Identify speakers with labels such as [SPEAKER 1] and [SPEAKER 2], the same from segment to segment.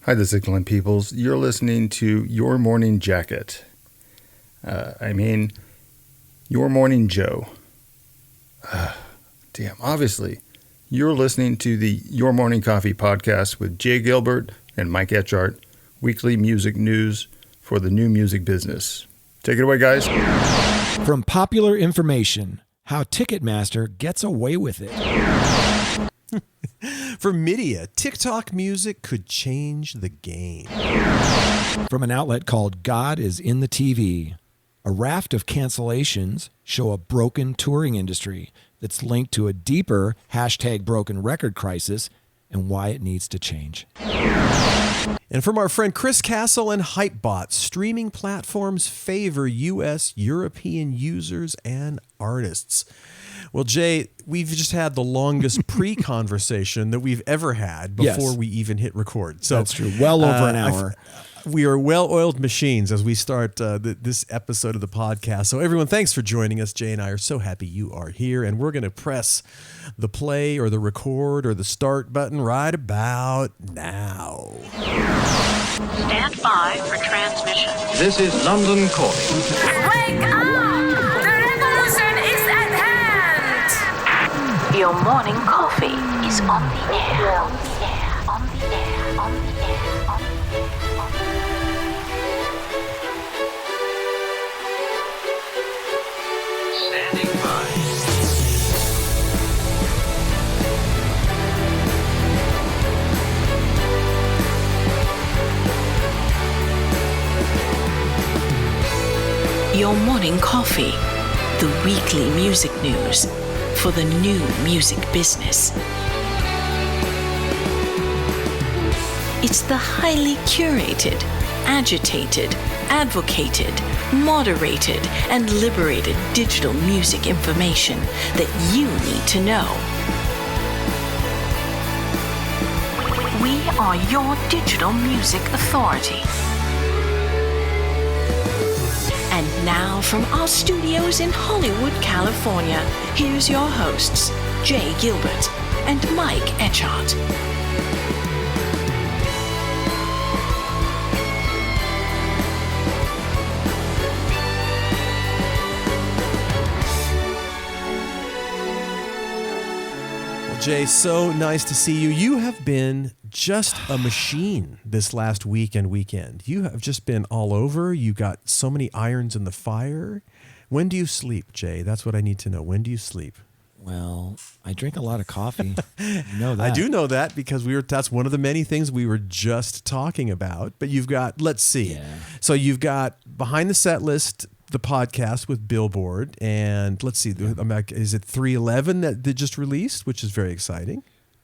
[SPEAKER 1] Hi, the Signaling Peoples. You're listening to Your Morning Jacket. Your Morning Joe. Obviously. You're listening to the Your Morning Coffee podcast with Jay Gilbert and Mike Etchart, weekly music news for the new music business. Take it away, guys.
[SPEAKER 2] From popular information, how Ticketmaster gets away with it.
[SPEAKER 3] From Midia, TikTok music could change the game.
[SPEAKER 2] From an outlet called God is in the TV, a raft of cancellations show a broken touring industry that's linked to a deeper #broken record crisis and why it needs to change.
[SPEAKER 3] And from our friend Chris Castle and Hypebot, streaming platforms favor U.S., European users and artists. Well, Jay, we've just had the longest pre-conversation that we've ever had before we even hit record. So
[SPEAKER 2] that's true. Well over an hour.
[SPEAKER 3] We are well-oiled machines as we start this episode of the podcast. So everyone, thanks for joining us. Jay and I are so happy you are here, and we're going to press the play or the record or the start button right about now.
[SPEAKER 4] Stand by for transmission.
[SPEAKER 5] This is London calling.
[SPEAKER 4] Wake up! The revolution is at hand! Your morning coffee is on the air. On the air. On the air. On the air. On the air.
[SPEAKER 5] Standing by.
[SPEAKER 6] Your morning coffee, the weekly music news for the new music business. It's the highly curated, agitated, advocated, moderated, and liberated digital music information that you need to know. We are your digital music authority. And now from our studios in Hollywood, California, here's your hosts, Jay Gilbert and Mike Etchart.
[SPEAKER 3] Well, Jay, so nice to see you. You have been just a machine this last week and weekend. You have just been all over. You got so many irons in the fire. When do you sleep, Jay? That's what I need to know. When do you sleep?
[SPEAKER 2] Well, I drink a lot of coffee. You know that.
[SPEAKER 3] I do know that because that's one of the many things we were just talking about. But you've got, let's see.
[SPEAKER 2] Yeah.
[SPEAKER 3] So you've got Behind the Set List, the podcast with Billboard, and let's see, is it 311 that just released, which is very exciting.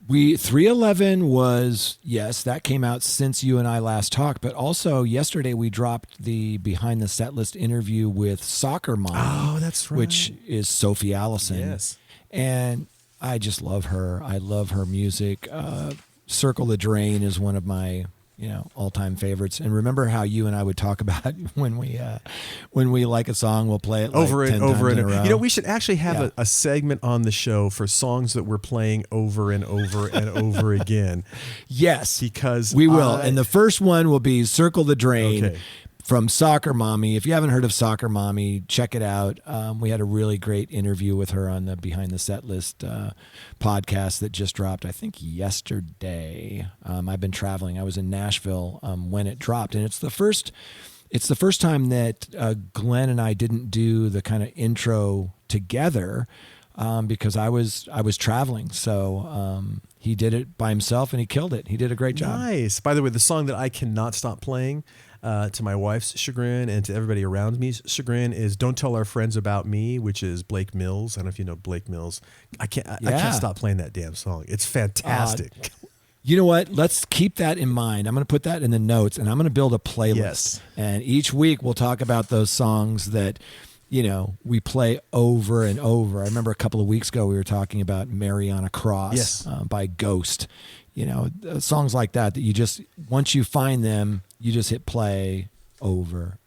[SPEAKER 2] 311 was, yes, that came out since you and I last talked, but also yesterday we dropped the Behind the Set List interview with Soccer Mom.
[SPEAKER 3] Oh, that's right.
[SPEAKER 2] Which is Sophie Allison.
[SPEAKER 3] Yes.
[SPEAKER 2] And I just love her. I love her music. Circle the Drain is one of my all-time favorites. And remember how you and I would talk about when we like a song, we'll play it
[SPEAKER 3] over
[SPEAKER 2] like
[SPEAKER 3] and
[SPEAKER 2] 10
[SPEAKER 3] over
[SPEAKER 2] times
[SPEAKER 3] and
[SPEAKER 2] in a row.
[SPEAKER 3] You know, we should actually have a segment on the show for songs that we're playing over and over and over again.
[SPEAKER 2] Yes,
[SPEAKER 3] because
[SPEAKER 2] we will. And the first one will be Circle the Drain.
[SPEAKER 3] Okay.
[SPEAKER 2] From Soccer Mommy. If you haven't heard of Soccer Mommy, check it out. We had a really great interview with her on the Behind the Set List podcast that just dropped, I think, yesterday. I've been traveling. I was in Nashville when it dropped, and it's the first time that Glenn and I didn't do the kind of intro together because I was traveling. So he did it by himself, and he killed it. He did a great job.
[SPEAKER 3] Nice. By the way, the song that I cannot stop playing, to my wife's chagrin and to everybody around me's chagrin, is Don't Tell Our Friends About Me, which is Blake Mills. I don't know if you know Blake Mills. I can't stop playing that damn song. It's fantastic.
[SPEAKER 2] You know what? Let's keep that in mind. I'm going to put that in the notes, and I'm going to build a playlist.
[SPEAKER 3] Yes.
[SPEAKER 2] And each week we'll talk about those songs that, we play over and over. I remember a couple of weeks ago we were talking about Mary on a Cross by Ghost. Songs like that you just, once you find them, you just hit play over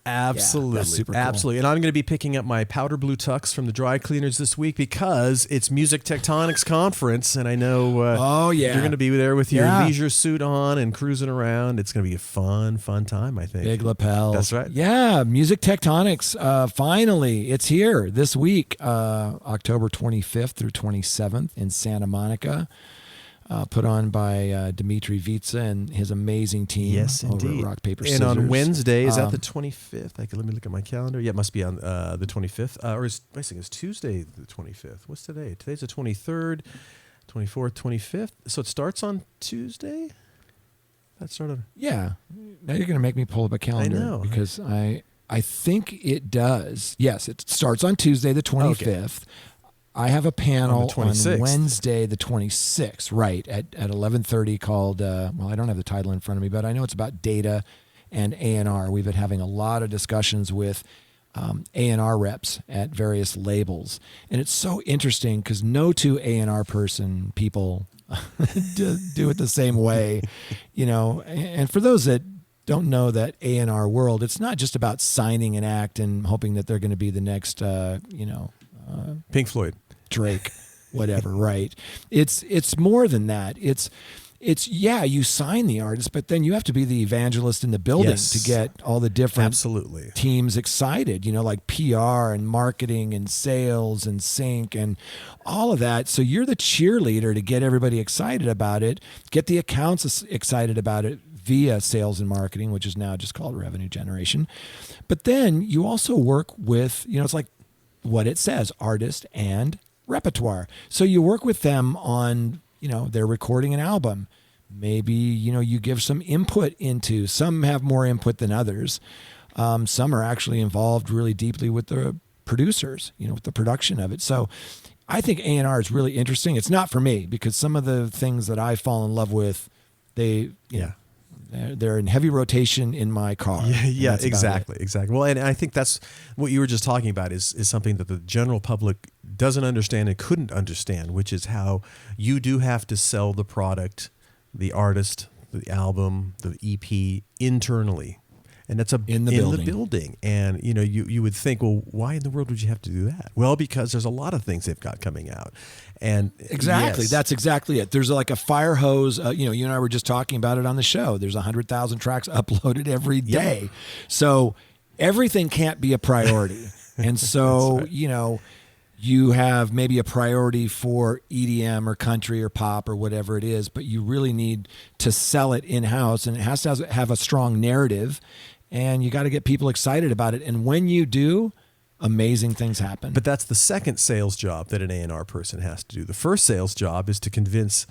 [SPEAKER 3] Absolutely.
[SPEAKER 2] that's super cool.
[SPEAKER 3] Absolutely. And I'm going to be picking up my powder blue tux from the dry cleaners this week because it's Music Tectonics Conference. And I know you're going to be there with your leisure suit on and cruising around. It's going to be a fun time, I think.
[SPEAKER 2] Big lapels.
[SPEAKER 3] That's right.
[SPEAKER 2] Yeah, Music Tectonics. Finally, it's here this week, October 25th through 27th in Santa Monica. Put on by Dimitri Vitsa and his amazing team.
[SPEAKER 3] Yes,
[SPEAKER 2] over
[SPEAKER 3] indeed.
[SPEAKER 2] at Rock, Paper, Scissors.
[SPEAKER 3] And on Wednesday, is that the 25th? Let me look at my calendar. Yeah, it must be on the 25th. I think it's Tuesday the 25th. What's today? Today's the 23rd, 24th, 25th. So it starts on Tuesday? That started.
[SPEAKER 2] Yeah. Now you're going to make me pull up a calendar.
[SPEAKER 3] I know.
[SPEAKER 2] Because I think it does. Yes, it starts on Tuesday the 25th. Okay. I have a panel on Wednesday, the 26th, right, at 11:30 called, I don't have the title in front of me, but I know it's about data and A&R. We've been having a lot of discussions with A&R reps at various labels. And it's so interesting because no two A&R people do it the same way, And for those that don't know that A&R world, it's not just about signing an act and hoping that they're going to be the next,
[SPEAKER 3] Pink Floyd,
[SPEAKER 2] Drake, whatever, right? It's more than that. It's you sign the artist, but then you have to be the evangelist in the building to get all the different teams excited, like PR and marketing and sales and sync and all of that. So you're the cheerleader to get everybody excited about it, get the accounts excited about it via sales and marketing, which is now just called revenue generation. But then you also work with, it's like what it says, artist and repertoire. So you work with them on, they're recording an album. Maybe, you give some input into, some have more input than others. Some are actually involved really deeply with the producers, with the production of it. So I think A&R is really interesting. It's not for me because some of the things that I fall in love with, they're in heavy rotation in my car.
[SPEAKER 3] Yeah, exactly. Well, and I think that's what you were just talking about is something that the general public doesn't understand and couldn't understand, which is how you do have to sell the product, the artist, the album, the EP internally. And that's in the building. And, you would think, well, why in the world would you have to do that? Well, because there's a lot of things they've got coming out. And
[SPEAKER 2] exactly. Yes. That's exactly it. There's like a fire hose. You and I were just talking about it on the show. There's 100,000 tracks uploaded every day. Yep. So everything can't be a priority. And so, right. You have maybe a priority for EDM or country or pop or whatever it is, but you really need to sell it in-house, and it has to have a strong narrative, and you got to get people excited about it. And when you do, amazing things happen.
[SPEAKER 3] But that's the second sales job that an A&R person has to do. The first sales job is to convince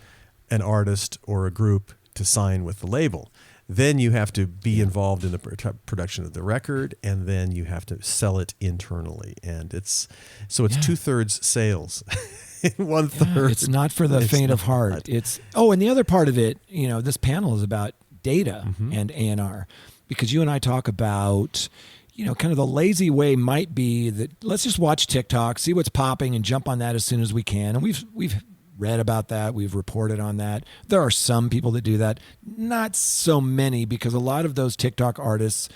[SPEAKER 3] an artist or a group to sign with the label. Then you have to be involved in the production of the record, and then you have to sell it internally. And it's 2/3 sales, 1/3.
[SPEAKER 2] It's not for the faint of heart. And the other part of it, this panel is about data and A&R, because you and I talk about, kind of the lazy way might be that let's just watch TikTok, see what's popping, and jump on that as soon as we can. And we've read about that. We've reported on that. There are some people that do that. Not so many, because a lot of those TikTok artists,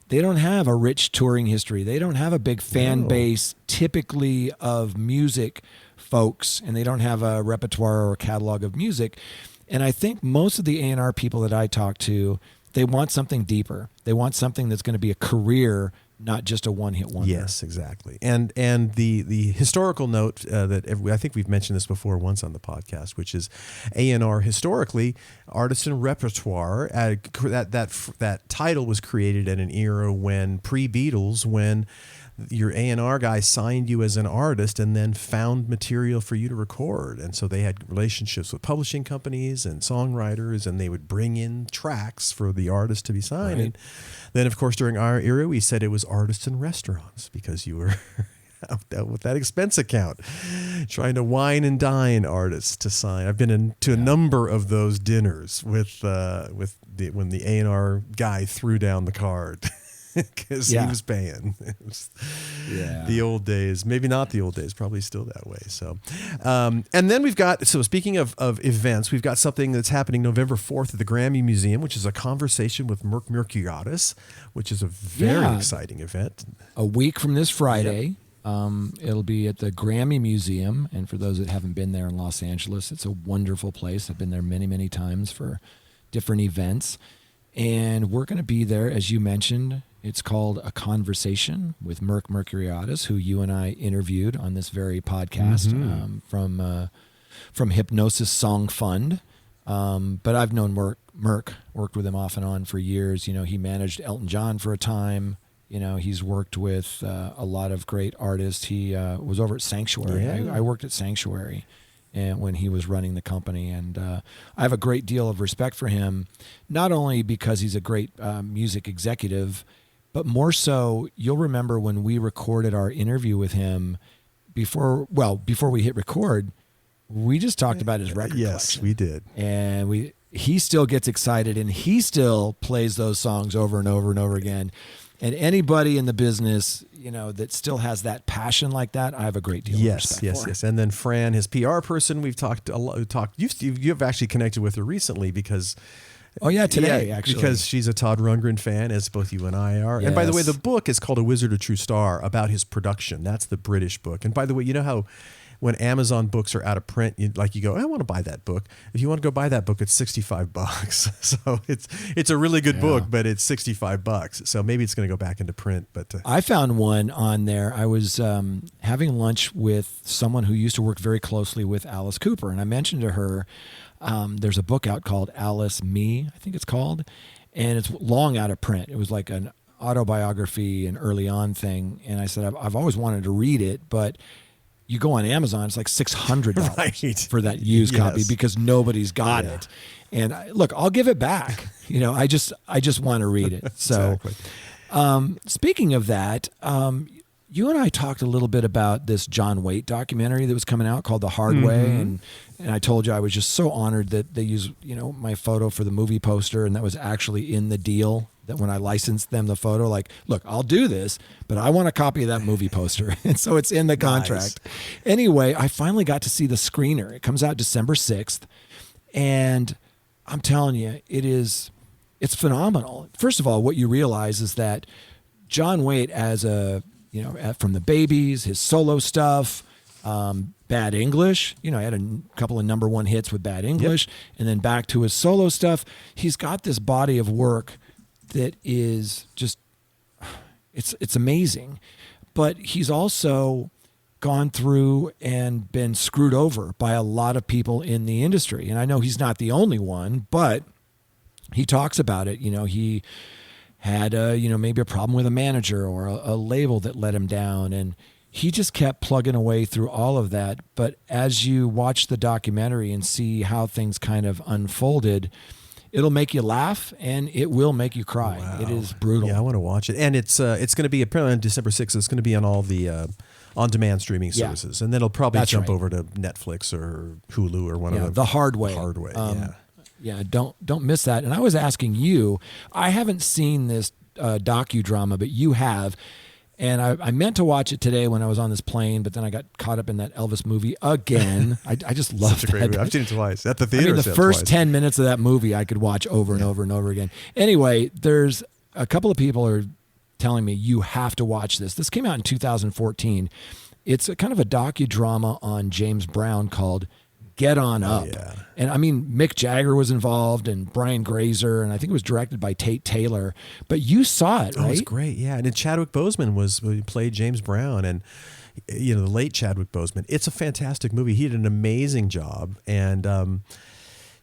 [SPEAKER 2] they don't have a rich touring history. They don't have a big fan base typically of music folks, and they don't have a repertoire or a catalog of music. And I think most of the A&R people that I talk to, they want something deeper. They want something that's going to be a career, not just a one-hit wonder.
[SPEAKER 3] Yes, exactly. And the historical note that I think we've mentioned this before once on the podcast, which is A&R historically, artist and repertoire. That title was created at an era when pre-Beatles, when your A&R guy signed you as an artist and then found material for you to record. And so they had relationships with publishing companies and songwriters, and they would bring in tracks for the artist to be signed. Right. And then, of course, during our era, we said it was artists and restaurants, because you were out with that expense account trying to wine and dine artists to sign. I've been to a number of those dinners when the A&R guy threw down the card. because he was paying. It was the old days, maybe not the old days, probably still that way. So, and then we've got, so speaking of events, we've got something that's happening November 4th at the Grammy Museum, which is a conversation with Merck Mercuriadis, which is a very exciting event.
[SPEAKER 2] A week from this Friday. It'll be at the Grammy Museum. And for those that haven't been there in Los Angeles, it's a wonderful place. I've been there many, many times for different events. And we're going to be there, as you mentioned. It's called A Conversation with Merck Mercuriadis, who you and I interviewed on this very podcast from Hypnosis Song Fund. But I've known Merck, worked with him off and on for years. You know, he managed Elton John for a time. You know, he's worked with a lot of great artists. He was over at Sanctuary. I worked at Sanctuary and when he was running the company. And I have a great deal of respect for him, not only because he's a great music executive, but more so, you'll remember when we recorded our interview with him before we hit record, we just talked about his record collection.
[SPEAKER 3] Yes, we did.
[SPEAKER 2] And he still gets excited and he still plays those songs over and over and over again. And anybody in the business, you know, that still has that passion like that, I have a great deal of respect for.
[SPEAKER 3] Yes. And then Fran, his PR person, we've talked a lot. You've actually connected with her recently because.
[SPEAKER 2] Oh yeah, today actually,
[SPEAKER 3] because she's a Todd Rundgren fan, as both you and I are. Yes. And by the way, the book is called A Wizard, a True Star, about his production. That's the British book. And by the way, you know how when Amazon books are out of print, you go, I want to buy that book. If you want to go buy that book, it's $65. So it's a really good book, but it's $65. So maybe it's going to go back into print. But
[SPEAKER 2] I found one on there. I was having lunch with someone who used to work very closely with Alice Cooper, and I mentioned to her, there's a book out called Alice Me, I think it's called, and it's long out of print. It was like an autobiography, an early on thing, and I said, I've always wanted to read it, but you go on Amazon, it's like $600 for that used copy because nobody's got it. And look, I'll give it back. You know, I just want to read it. So, speaking of that, you and I talked a little bit about this John Waite documentary that was coming out called The Hard Way, and I told you I was just so honored that they used, you know, my photo for the movie poster, and that was actually in the deal. That when I licensed them the photo, like, look, I'll do this, but I want a copy of that movie poster. And so it's in the contract. Nice. Anyway, I finally got to see the screener. It comes out December 6th. And I'm telling you, it's phenomenal. First of all, what you realize is that John Waite, from the Babies, his solo stuff, Bad English, you know, he had a couple of number one hits with Bad English, and then back to his solo stuff. He's got this body of work that is just, it's amazing. But he's also gone through and been screwed over by a lot of people in the industry. And I know he's not the only one, but he talks about it. You know, he had maybe a problem with a manager or a label that let him down. And he just kept plugging away through all of that. But as you watch the documentary and see how things kind of unfolded, it'll make you laugh and it will make you cry. Wow. It is brutal.
[SPEAKER 3] Yeah, I want to watch it. And it's going to be apparently on December 6th. It's going to be on all the on-demand streaming services. And then it'll probably jump over to Netflix or Hulu or one of them.
[SPEAKER 2] The Hard Way.
[SPEAKER 3] The Hard Way,
[SPEAKER 2] Yeah, don't miss that. And I was asking you, I haven't seen this docudrama, but you have. And I meant to watch it today when I was on this plane, but then I got caught up in that Elvis movie again. I just love that.
[SPEAKER 3] Great movie. I've seen it twice at the theater.
[SPEAKER 2] I mean, the first 10 minutes of that movie I could watch over and over and over again. Anyway, there's a couple of people are telling me you have to watch this. This came out in 2014. It's a kind of a docudrama on James Brown called Get On Up. Yeah. And I mean, Mick Jagger was involved and Brian Grazer, and I think it was directed by Tate Taylor. But you saw it, right?
[SPEAKER 3] Oh, it's great, yeah. And then Chadwick Boseman played James Brown, and the late Chadwick Boseman. It's a fantastic movie. He did an amazing job, and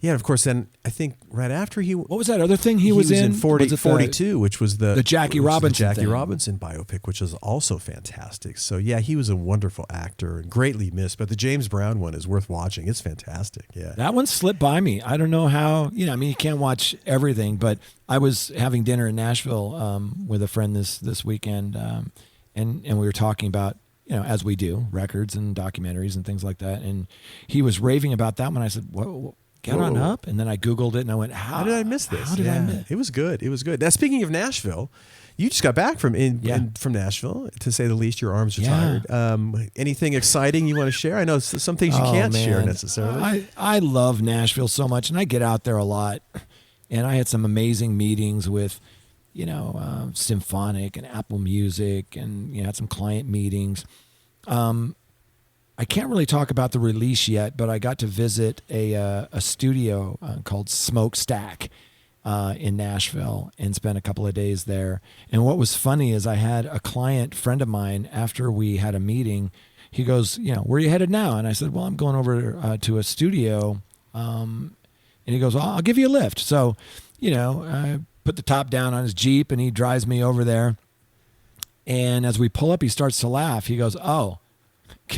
[SPEAKER 3] of course. Then I think right after
[SPEAKER 2] what was that other thing he was in?
[SPEAKER 3] 42, which was the
[SPEAKER 2] Jackie
[SPEAKER 3] Robinson biopic, which is also fantastic. So yeah, he was a wonderful actor and greatly missed. But the James Brown one is worth watching. It's fantastic. Yeah,
[SPEAKER 2] that one slipped by me. I don't know how. I mean, you can't watch everything, but I was having dinner in Nashville with a friend this weekend, and we were talking about, as we do, records and documentaries and things like that. And he was raving about that one. I said, what? Get On Up, and then I Googled it and I went, how
[SPEAKER 3] did I miss this?
[SPEAKER 2] How did I miss?
[SPEAKER 3] It was good. Now, speaking of Nashville, You just got back from Nashville, to say the least. Your arms are tired. Anything exciting you want to share? I know some things you can't share necessarily.
[SPEAKER 2] I love Nashville so much, and I get out there a lot. And I had some amazing meetings with, Symphonic and Apple Music, and had some client meetings. I can't really talk about the release yet, but I got to visit a studio called Smokestack in Nashville and spent a couple of days there. And what was funny is I had a client friend of mine, after we had a meeting, he goes, where are you headed now? And I said, well, I'm going over to a studio. And he goes, well, I'll give you a lift. So, I put the top down on his Jeep and he drives me over there. And as we pull up, he starts to laugh. He goes, oh,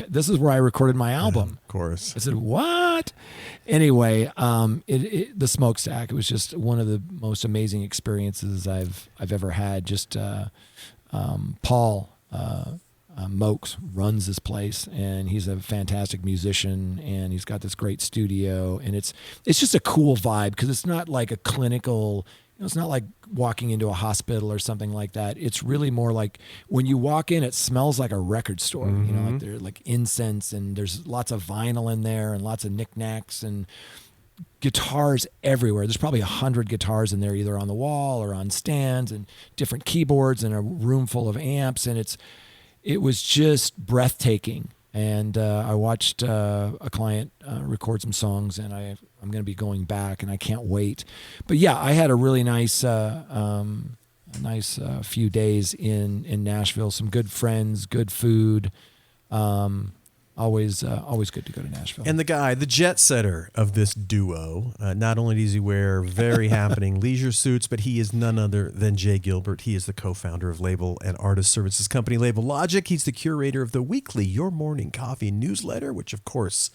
[SPEAKER 2] this is where I recorded my album.
[SPEAKER 3] Of course.
[SPEAKER 2] I said, what? Anyway, the Smokestack, it was just one of the most amazing experiences I've ever had. Just Paul Mokes runs this place, and he's a fantastic musician, and he's got this great studio, and it's just a cool vibe, because it's not like a clinical, it's not like walking into a hospital or something like that. It's really more like when you walk in, it smells like a record store. Like there's like incense, and there's lots of vinyl in there, and lots of knickknacks and guitars everywhere. There's probably 100 guitars in there, either on the wall or on stands, and different keyboards, and a room full of amps, and it was just breathtaking. And I watched a client record some songs, and I'm going to be going back, and I can't wait. But yeah, I had a really nice few days in Nashville. Some good friends, good food. Always good to go to Nashville.
[SPEAKER 3] And the jet setter of this duo, not only does he wear very happening leisure suits, but he is none other than Jay Gilbert. He is the co-founder of label and artist services company Label Logic. He's the curator of the weekly Your Morning Coffee newsletter, which of course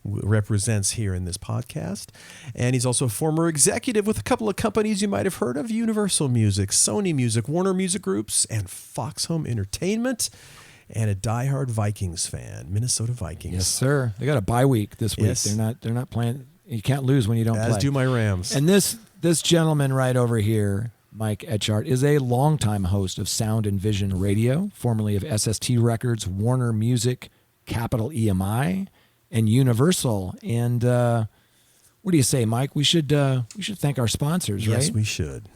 [SPEAKER 3] represents here in this podcast. And he's also a former executive with a couple of companies you might have heard of: Universal Music, Sony Music, Warner Music Groups, and Fox Home Entertainment. And a diehard Vikings fan, Minnesota Vikings.
[SPEAKER 2] Yes, sir. They got a bye week this week.
[SPEAKER 3] Yes.
[SPEAKER 2] They're not playing. You can't lose when you don't play.
[SPEAKER 3] As do my Rams.
[SPEAKER 2] And this gentleman right over here, Mike Etchart, is a longtime host of Sound and Vision Radio, formerly of SST Records, Warner Music, Capital EMI, and Universal. And what do you say, Mike? We should thank our sponsors, right?
[SPEAKER 3] Yes, we should.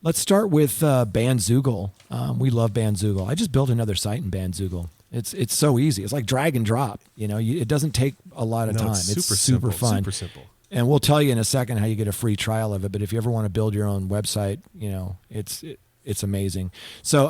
[SPEAKER 2] Let's start with Bandzoogle. We love Bandzoogle. I just built another site in Bandzoogle. It's so easy. It's like drag and drop. It doesn't take a lot of time. It's super fun.
[SPEAKER 3] Super simple.
[SPEAKER 2] And we'll tell you in a second how you get a free trial of it. But if you ever want to build your own website, it's amazing. So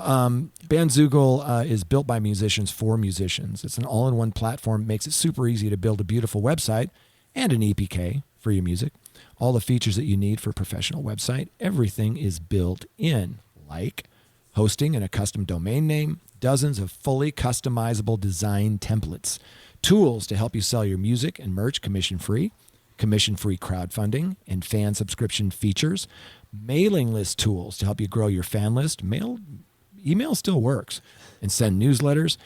[SPEAKER 2] Bandzoogle is built by musicians for musicians. It's an all-in-one platform. It makes it super easy to build a beautiful website and an EPK for your music. All the features that you need for a professional website, everything is built in, like hosting and a custom domain name, dozens of fully customizable design templates, tools to help you sell your music and merch commission-free crowdfunding and fan subscription features, mailing list tools to help you grow your fan list. Email still works, and send newsletters,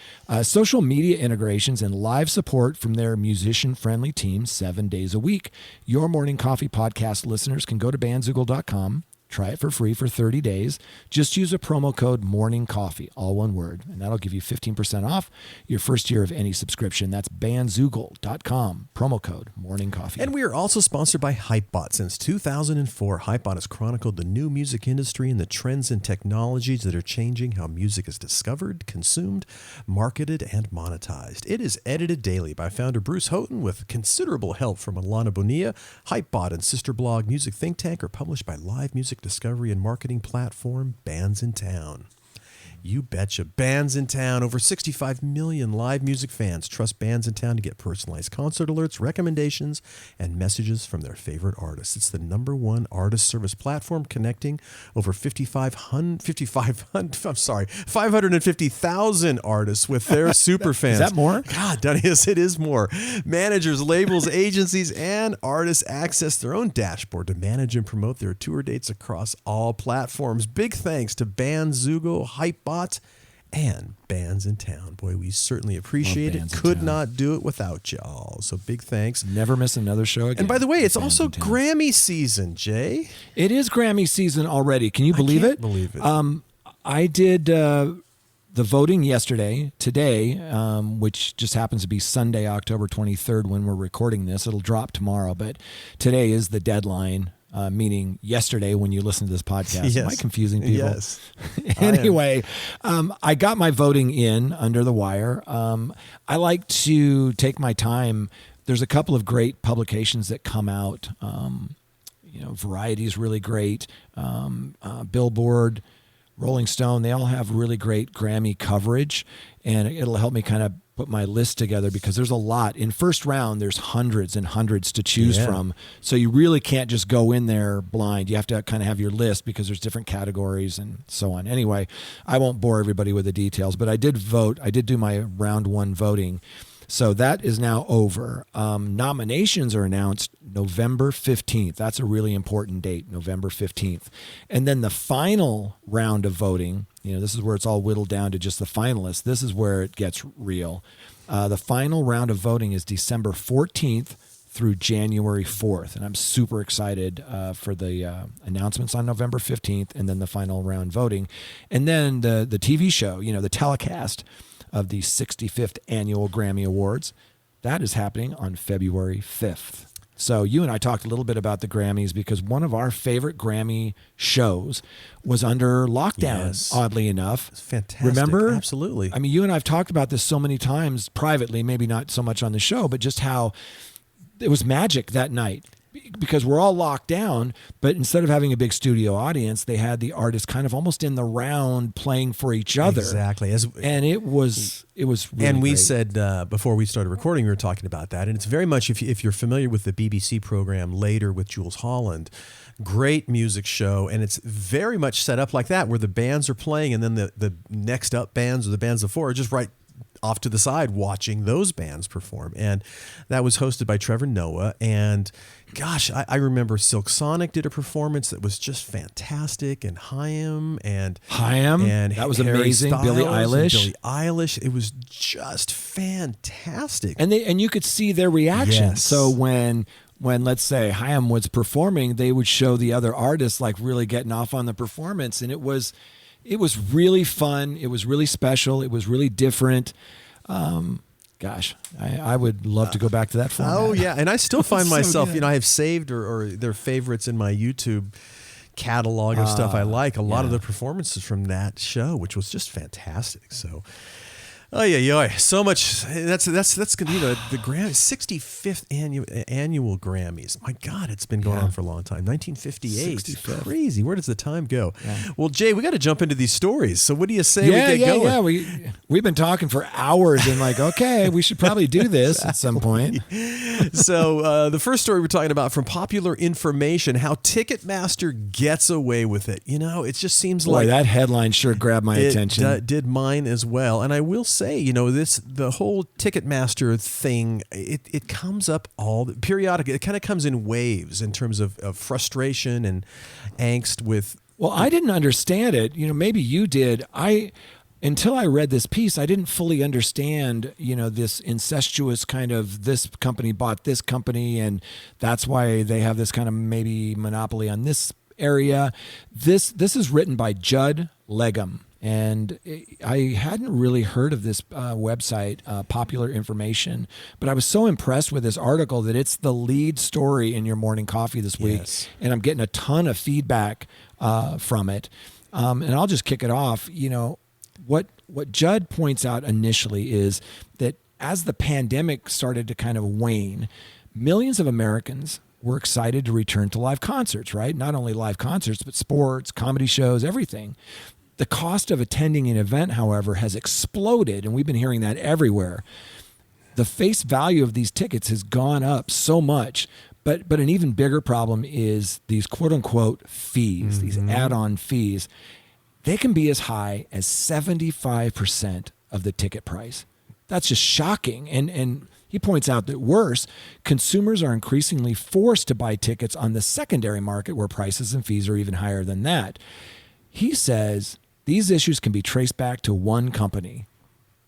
[SPEAKER 2] social media integrations, and live support from their musician-friendly team 7 days a week. Your Morning Coffee podcast listeners can go to bandzoogle.com, try it for free for 30 days. Just use a promo code Morning Coffee, all one word, and that'll give you 15% off your first year of any subscription. That's bandzoogle.com, promo code Morning Coffee.
[SPEAKER 3] And we are also sponsored by Hypebot. Since 2004, Hypebot has chronicled the new music industry and the trends and technologies that are changing how music is discovered, consumed, marketed, and monetized. It is edited daily by founder Bruce Houghton with considerable help from Alana Bonilla. Hypebot and sister blog Music Think Tank are published by Live Music discovery and marketing platform Bands in Town. You betcha. Bands in Town. Over 65 million live music fans trust Bands in Town to get personalized concert alerts, recommendations, and messages from their favorite artists. It's the #1 artist service platform connecting over 550,000 artists with their super fans.
[SPEAKER 2] Is that more?
[SPEAKER 3] God, yes, it is more. Managers, labels, agencies, and artists access their own dashboard to manage and promote their tour dates across all platforms. Big thanks to Bandzoogle, Hypebot, and Bands in Town. Boy, we certainly appreciate it. Could not do it without y'all. So big thanks.
[SPEAKER 2] Never miss another show again.
[SPEAKER 3] And by the way, it's also Grammy season, Jay.
[SPEAKER 2] It is Grammy season already. Can you believe it?
[SPEAKER 3] Believe it.
[SPEAKER 2] I did the voting yesterday. Today, which just happens to be Sunday, October 23rd when we're recording this. It'll drop tomorrow, but today is the deadline, meaning yesterday when you listen to this podcast.
[SPEAKER 3] Yes.
[SPEAKER 2] Am I confusing people?
[SPEAKER 3] Yes.
[SPEAKER 2] Anyway, I got my voting in under the wire. I like to take my time. There's a couple of great publications that come out. Variety is really great. Billboard, Rolling Stone, they all have really great Grammy coverage, and it'll help me kind of put my list together because there's a lot. In first round, there's hundreds and hundreds to choose from. So you really can't just go in there blind. You have to kind of have your list because there's different categories and so on. Anyway, I won't bore everybody with the details, but I did vote. I did do my round one voting. So that is now over. Nominations are announced November 15th. That's a really important date, November 15th. And then the final round of voting, this is where it's all whittled down to just the finalists. This is where it gets real. The final round of voting is December 14th through January 4th. And I'm super excited for the announcements on November 15th and then the final round voting. And then the TV show, the telecast of the 65th Annual Grammy Awards. That is happening on February 5th. So you and I talked a little bit about the Grammys because one of our favorite Grammy shows was under lockdown, oddly enough.
[SPEAKER 3] It's fantastic.
[SPEAKER 2] Remember?
[SPEAKER 3] Absolutely.
[SPEAKER 2] I mean, you and I have talked about this so many times privately, maybe not so much on the show, but just how it was magic that night. Because we're all locked down, but instead of having a big studio audience, they had the artists kind of almost in the round playing for each other.
[SPEAKER 3] Exactly.
[SPEAKER 2] And it was really
[SPEAKER 3] and we
[SPEAKER 2] great.
[SPEAKER 3] said before we started recording, we were talking about that. And it's very much, if you're familiar with the BBC program Later with Jules Holland, great music show. And it's very much set up like that, where the bands are playing and then the next up bands or the bands before are just right off to the side watching those bands perform. And that was hosted by Trevor Noah. And gosh, I remember Silk Sonic did a performance that was just fantastic, and Haim and
[SPEAKER 2] that was
[SPEAKER 3] Harry
[SPEAKER 2] amazing.
[SPEAKER 3] Styles
[SPEAKER 2] Billie
[SPEAKER 3] and
[SPEAKER 2] Eilish.
[SPEAKER 3] Billie Eilish. It was just fantastic.
[SPEAKER 2] And you could see their reaction.
[SPEAKER 3] Yes.
[SPEAKER 2] So when let's say Haim was performing, they would show the other artists like really getting off on the performance, and it was really fun. It was really special. It was really different. Gosh, I would love to go back to that format.
[SPEAKER 3] Oh, yeah. And I still find
[SPEAKER 2] So
[SPEAKER 3] myself,
[SPEAKER 2] good.
[SPEAKER 3] I have saved or their favorites in my YouTube catalog of stuff I like. A lot of the performances from that show, which was just fantastic. So, so much. That's going to be the Grammy 65th annual Grammys. My God, it's been going on for a long time. 1958.
[SPEAKER 2] 65th.
[SPEAKER 3] Crazy. Where does the time go? Yeah. Well, Jay, we got to jump into these stories. So what do you say we get going?
[SPEAKER 2] Yeah. We've been talking for hours and okay, we should probably do this at some point.
[SPEAKER 3] So the first story we're talking about from Popular Information, how Ticketmaster gets away with it. It just seems like
[SPEAKER 2] that headline sure grabbed my attention.
[SPEAKER 3] It did mine as well. And I will say, the whole Ticketmaster thing, it comes up periodically. It kind of comes in waves in terms of frustration and angst with.
[SPEAKER 2] Well, I didn't understand it. Maybe you did. Until I read this piece, I didn't fully understand, this incestuous kind of this company bought this company, and that's why they have this kind of maybe monopoly on this area. This is written by Judd Legum. And I hadn't really heard of this website, Popular Information, but I was so impressed with this article that it's the lead story in your morning coffee this week.
[SPEAKER 3] Yes.
[SPEAKER 2] And I'm getting a ton of feedback from it. And I'll just kick it off. What Judd points out initially is that as the pandemic started to kind of wane, millions of Americans were excited to return to live concerts, right? Not only live concerts, but sports, comedy shows, everything. The cost of attending an event, however, has exploded, and we've been hearing that everywhere. The face value of these tickets has gone up so much, but an even bigger problem is these quote-unquote fees, these add-on fees. They can be as high as 75% of the ticket price. That's just shocking. And he points out that worse, consumers are increasingly forced to buy tickets on the secondary market where prices and fees are even higher than that. He says these issues can be traced back to one company,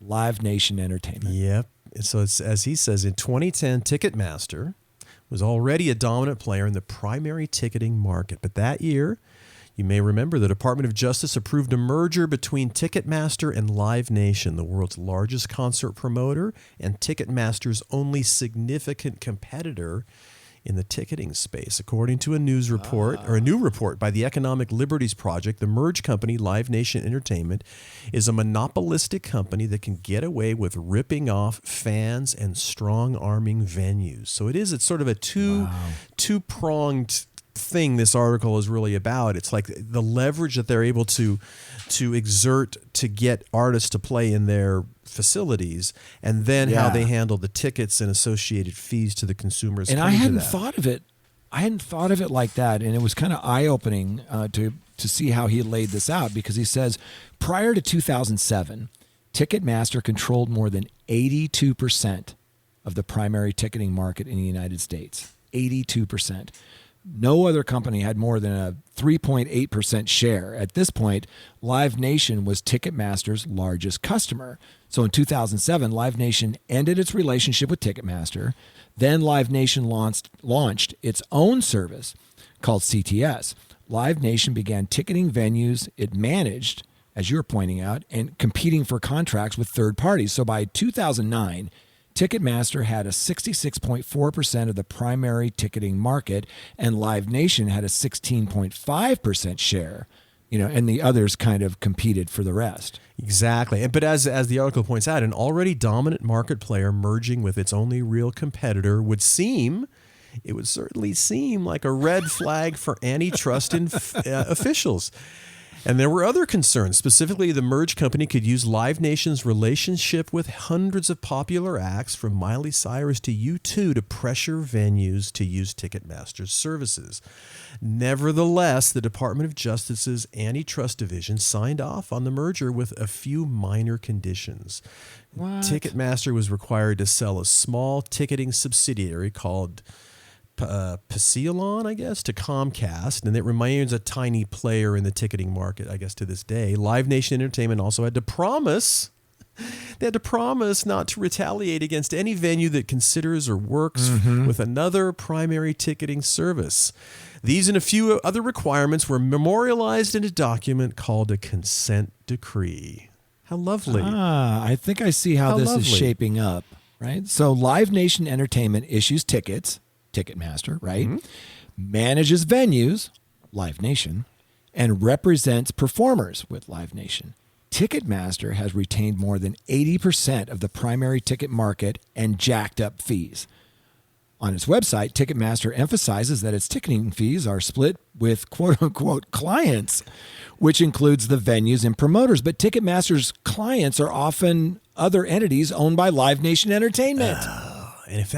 [SPEAKER 2] Live Nation Entertainment.
[SPEAKER 3] Yep. So it's, as he says, in 2010, Ticketmaster was already a dominant player in the primary ticketing market. But that year, You may remember the Department of Justice approved a merger between Ticketmaster and Live Nation, the world's largest concert promoter and Ticketmaster's only significant competitor in the ticketing space. According to a new report by the Economic Liberties Project, the merged company, Live Nation Entertainment, is a monopolistic company that can get away with ripping off fans and strong-arming venues. So it's sort of a two-pronged thing this article is really about. It's like the leverage that they're able to exert to get artists to play in their facilities, and then how they handle the tickets and associated fees to the consumers.
[SPEAKER 2] And I hadn't thought of it. I hadn't thought of it like that, and it was kind of eye-opening to see how he laid this out, because he says prior to 2007, Ticketmaster controlled more than 82% of the primary ticketing market in the United States. 82%. No other company had more than a 3.8% share. At this point, Live Nation was Ticketmaster's largest customer. So in 2007, Live Nation ended its relationship with Ticketmaster. Then Live Nation launched its own service called CTS. Live Nation began ticketing venues it managed, as you're pointing out, and competing for contracts with third parties. So by 2009, Ticketmaster had a 66.4% of the primary ticketing market, and Live Nation had a 16.5% share, and the others kind of competed for the rest.
[SPEAKER 3] Exactly. But as the article points out, an already dominant market player merging with its only real competitor would certainly seem like a red flag for antitrust officials. And there were other concerns. Specifically, the merged company could use Live Nation's relationship with hundreds of popular acts, from Miley Cyrus to U2, to pressure venues to use Ticketmaster's services. Nevertheless, the Department of Justice's Antitrust Division signed off on the merger with a few minor conditions.
[SPEAKER 2] What?
[SPEAKER 3] Ticketmaster was required to sell a small ticketing subsidiary called Pasielon, I guess, to Comcast, and it remains a tiny player in the ticketing market, I guess, to this day. Live Nation Entertainment also had to promise not to retaliate against any venue that considers or works with another primary ticketing service. These and a few other requirements were memorialized in a document called a consent decree. How lovely.
[SPEAKER 2] I think I see how this is shaping up, right? So Live Nation Entertainment issues tickets, Ticketmaster, right? Manages venues, Live Nation, and represents performers with Live Nation. Ticketmaster has retained more than 80% of the primary ticket market and jacked up fees. On its website, Ticketmaster emphasizes that its ticketing fees are split with quote-unquote clients, which includes the venues and promoters. But Ticketmaster's clients are often other entities owned by Live Nation Entertainment.
[SPEAKER 3] And if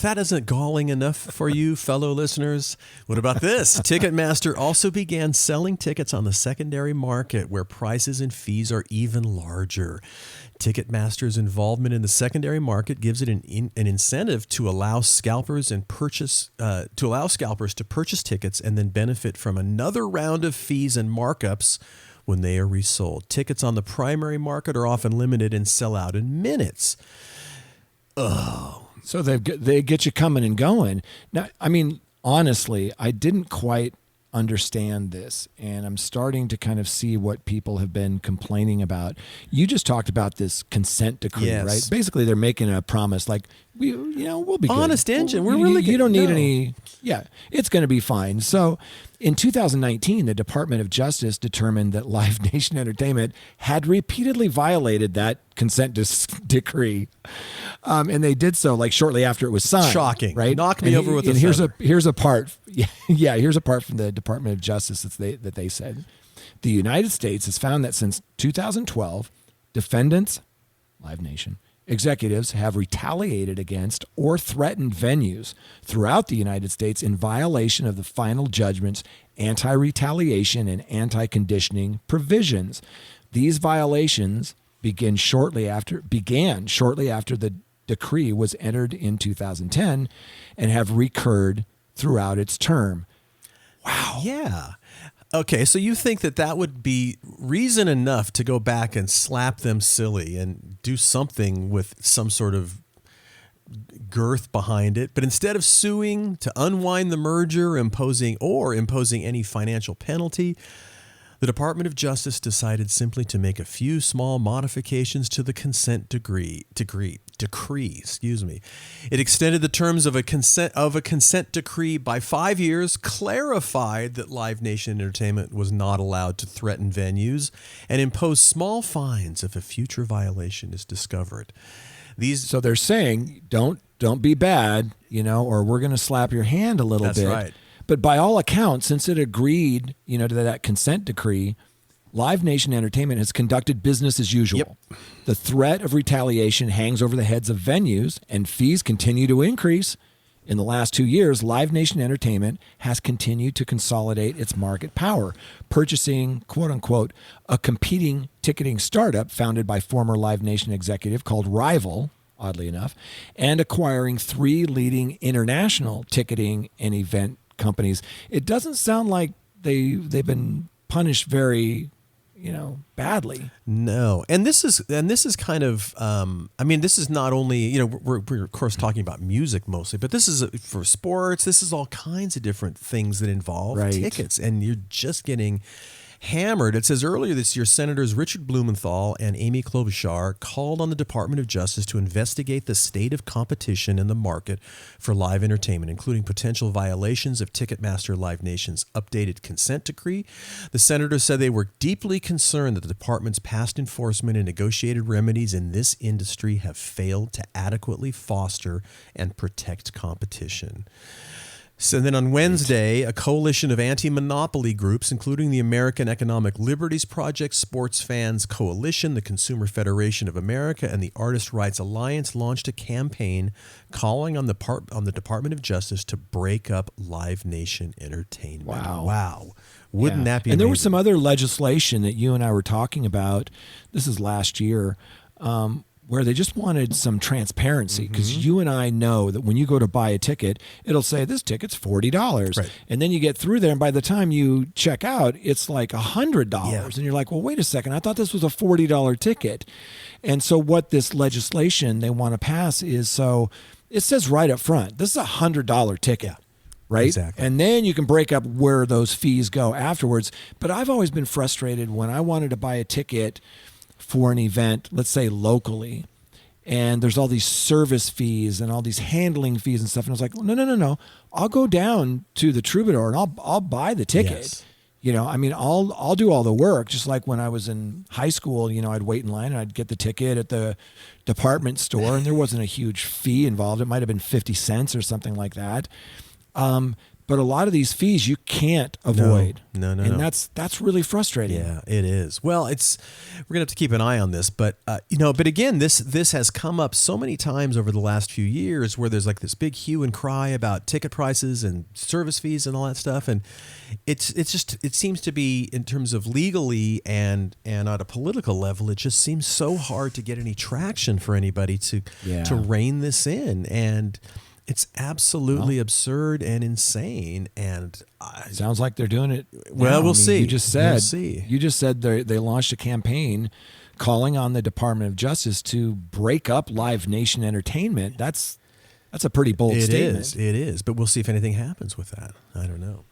[SPEAKER 3] that isn't galling enough for you, fellow listeners, what about this? Ticketmaster also began selling tickets on the secondary market, where prices and fees are even larger. Ticketmaster's involvement in the secondary market gives it an incentive to allow scalpers to purchase tickets and then benefit from another round of fees and markups when they are resold. Tickets on the primary market are often limited and sell out in minutes.
[SPEAKER 2] So they get you coming and going. Now, I mean, honestly, I didn't quite understand this, and I'm starting to kind of see what people have been complaining about. You just talked about this consent decree, right? Basically, they're making a promise, like we'll be good.
[SPEAKER 3] Honest engine. We're really good.
[SPEAKER 2] You don't need any. Yeah, it's going to be fine. So, in 2019, the Department of Justice determined that Live Nation Entertainment had repeatedly violated that consent decree, and they did so like shortly after it was signed.
[SPEAKER 3] Shocking,
[SPEAKER 2] right?
[SPEAKER 3] Knock me over with a
[SPEAKER 2] feather. Here's a part. Yeah, here's a part from the Department of Justice that they said the United States has found that since 2012, defendants, Live Nation executives have retaliated against or threatened venues throughout the United States in violation of the final judgment's anti-retaliation and anti-conditioning provisions. These violations began shortly after the decree was entered in 2010 and have recurred throughout its term. Wow.
[SPEAKER 3] Yeah. Okay, so you think that would be reason enough to go back and slap them silly and do something with some sort of girth behind it. But instead of suing to unwind the merger, imposing any financial penalty, the Department of Justice decided simply to make a few small modifications to the consent decree. It extended the terms of a consent decree by 5 years, clarified that Live Nation Entertainment was not allowed to threaten venues, and imposed small fines if a future violation is discovered.
[SPEAKER 2] So they're saying, don't be bad, or we're going to slap your hand a little bit.
[SPEAKER 3] That's right.
[SPEAKER 2] But by all accounts, since it agreed, to that consent decree, Live Nation Entertainment has conducted business as usual.
[SPEAKER 3] Yep.
[SPEAKER 2] The threat of retaliation hangs over the heads of venues, and fees continue to increase. In the last 2 years, Live Nation Entertainment has continued to consolidate its market power, purchasing, quote unquote, a competing ticketing startup founded by former Live Nation executive called Rival, oddly enough, and acquiring 3 leading international ticketing and event companies. It doesn't sound like they've been punished very, badly.
[SPEAKER 3] No, and this is kind of, this is not only, we're of course talking about music mostly, but this is for sports. This is all kinds of different things that involve tickets, and you're just getting hammered. It says earlier this year, Senators Richard Blumenthal and Amy Klobuchar called on the Department of Justice to investigate the state of competition in the market for live entertainment, including potential violations of Ticketmaster Live Nation's updated consent decree. The senators said they were deeply concerned that the department's past enforcement and negotiated remedies in this industry have failed to adequately foster and protect competition. So then on Wednesday, a coalition of anti-monopoly groups, including the American Economic Liberties Project, Sports Fans Coalition, the Consumer Federation of America, and the Artist Rights Alliance, launched a campaign calling on the Department of Justice to break up Live Nation Entertainment. Wow. Wouldn't that be amazing?
[SPEAKER 2] And there was some other legislation that you and I were talking about, this is last year, where they just wanted some transparency, because you and I know that when you go to buy a ticket, it'll say this ticket's $40.
[SPEAKER 3] Right.
[SPEAKER 2] And then you get through there, and by the time you check out, it's like $100.
[SPEAKER 3] Yeah.
[SPEAKER 2] And you're like, well, wait a second, I thought this was a $40 ticket. And so what this legislation they want to pass is, so it says right up front, this is a $100 ticket. Right?
[SPEAKER 3] Exactly.
[SPEAKER 2] And then you can break up where those fees go afterwards. But I've always been frustrated when I wanted to buy a ticket for an event, let's say locally, and there's all these service fees and all these handling fees and stuff. And I was like, no. I'll go down to the Troubadour and I'll buy the ticket.
[SPEAKER 3] Yes.
[SPEAKER 2] I'll do all the work. Just like when I was in high school, I'd wait in line and I'd get the ticket at the department store, and there wasn't a huge fee involved. It might have been 50 cents or something like that. But a lot of these fees you can't avoid.
[SPEAKER 3] No.
[SPEAKER 2] And that's really frustrating.
[SPEAKER 3] Yeah, it is. Well, we're gonna have to keep an eye on this, but but again, this has come up so many times over the last few years, where there's like this big hue and cry about ticket prices and service fees and all that stuff, and it seems to be, in terms of legally and at a political level, it just seems so hard to get any traction for anybody to rein this in, and it's absolutely absurd and insane. And
[SPEAKER 2] sounds like they're doing it.
[SPEAKER 3] Well, we'll see.
[SPEAKER 2] You just said they launched a campaign calling on the Department of Justice to break up Live Nation Entertainment. That's a pretty bold statement.
[SPEAKER 3] It is. But we'll see if anything happens with that. I don't know.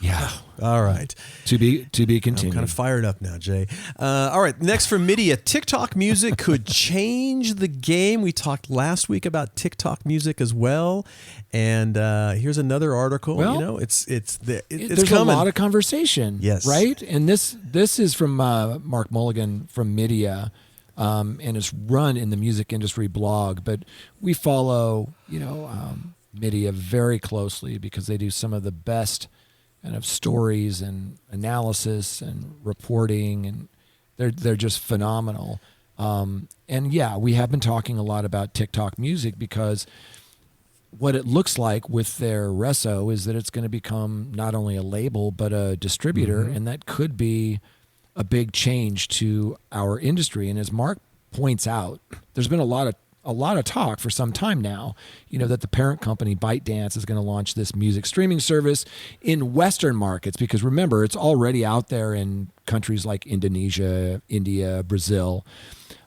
[SPEAKER 2] Yeah.
[SPEAKER 3] All right.
[SPEAKER 2] To be continued.
[SPEAKER 3] I'm kind of fired up now, Jay. All right. Next from Media, TikTok music could change the game. We talked last week about TikTok music as well. And here's another article.
[SPEAKER 2] Well,
[SPEAKER 3] it's
[SPEAKER 2] there's
[SPEAKER 3] coming.
[SPEAKER 2] A lot of conversation.
[SPEAKER 3] Yes.
[SPEAKER 2] Right. And this is from Mark Mulligan from Media. And it's run in the music industry blog, but we follow, Media very closely because they do some of the best kind of stories and analysis and reporting, and they're just phenomenal. And we have been talking a lot about TikTok music because what it looks like with their reso is that it's going to become not only a label but a distributor, and that could be a big change to our industry. And as Mark points out, there's been a lot of talk for some time now, that the parent company ByteDance is going to launch this music streaming service in Western markets, because remember, it's already out there in countries like Indonesia, India, Brazil.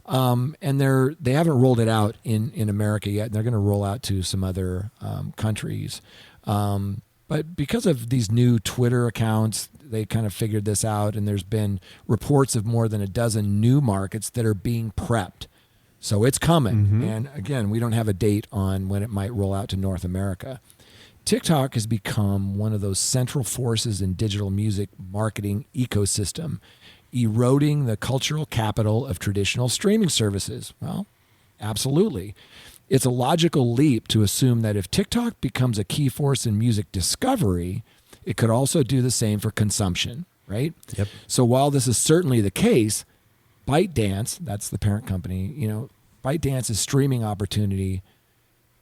[SPEAKER 2] And they haven't rolled it out in America yet. And they're going to roll out to some other countries. But because of these new Twitter accounts, they kind of figured this out. And there's been reports of more than a dozen new markets that are being prepped. So it's coming. And again, we don't have a date on when it might roll out to North America. TikTok has become one of those central forces in digital music marketing ecosystem, eroding the cultural capital of traditional streaming services. Well, absolutely. It's a logical leap to assume that if TikTok becomes a key force in music discovery, it could also do the same for consumption, right?
[SPEAKER 3] Yep.
[SPEAKER 2] So while this is certainly the case, ByteDance, that's the parent company, ByteDance's streaming opportunity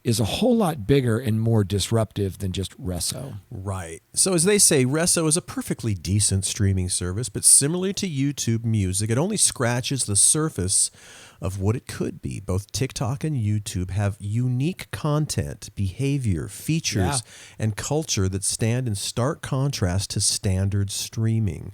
[SPEAKER 2] is a whole lot bigger and more disruptive than just Resso.
[SPEAKER 3] Right. So as they say, Resso is a perfectly decent streaming service, but similar to YouTube Music, it only scratches the surface of what it could be. Both TikTok and YouTube have unique content, behavior, features, and culture that stand in stark contrast to standard streaming.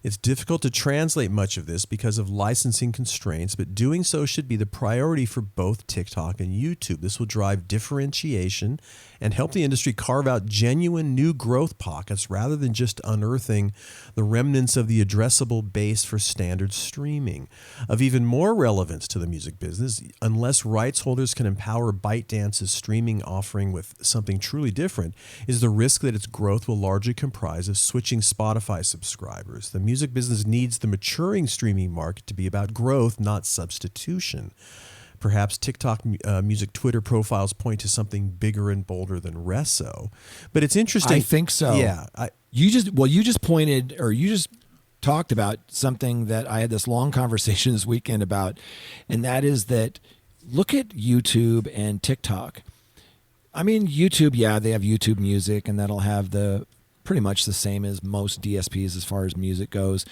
[SPEAKER 3] It's difficult to translate much of this because of licensing constraints, but doing so should be the priority for both TikTok and YouTube. This will drive differentiation and help the industry carve out genuine new growth pockets rather than just unearthing the remnants of the addressable base for standard streaming. Of even more relevance to the music business, unless rights holders can empower ByteDance's streaming offering with something truly different, is the risk that its growth will largely comprise of switching Spotify subscribers. The music business needs the maturing streaming market to be about growth, not substitution. Perhaps TikTok music Twitter profiles point to something bigger and bolder than Resso. But it's interesting.
[SPEAKER 2] I think so.
[SPEAKER 3] Yeah.
[SPEAKER 2] You just talked about something that I had this long conversation this weekend about, and that is that look at YouTube and TikTok. I mean, YouTube, they have YouTube Music, and that'll have pretty much the same as most DSPs as far as music goes.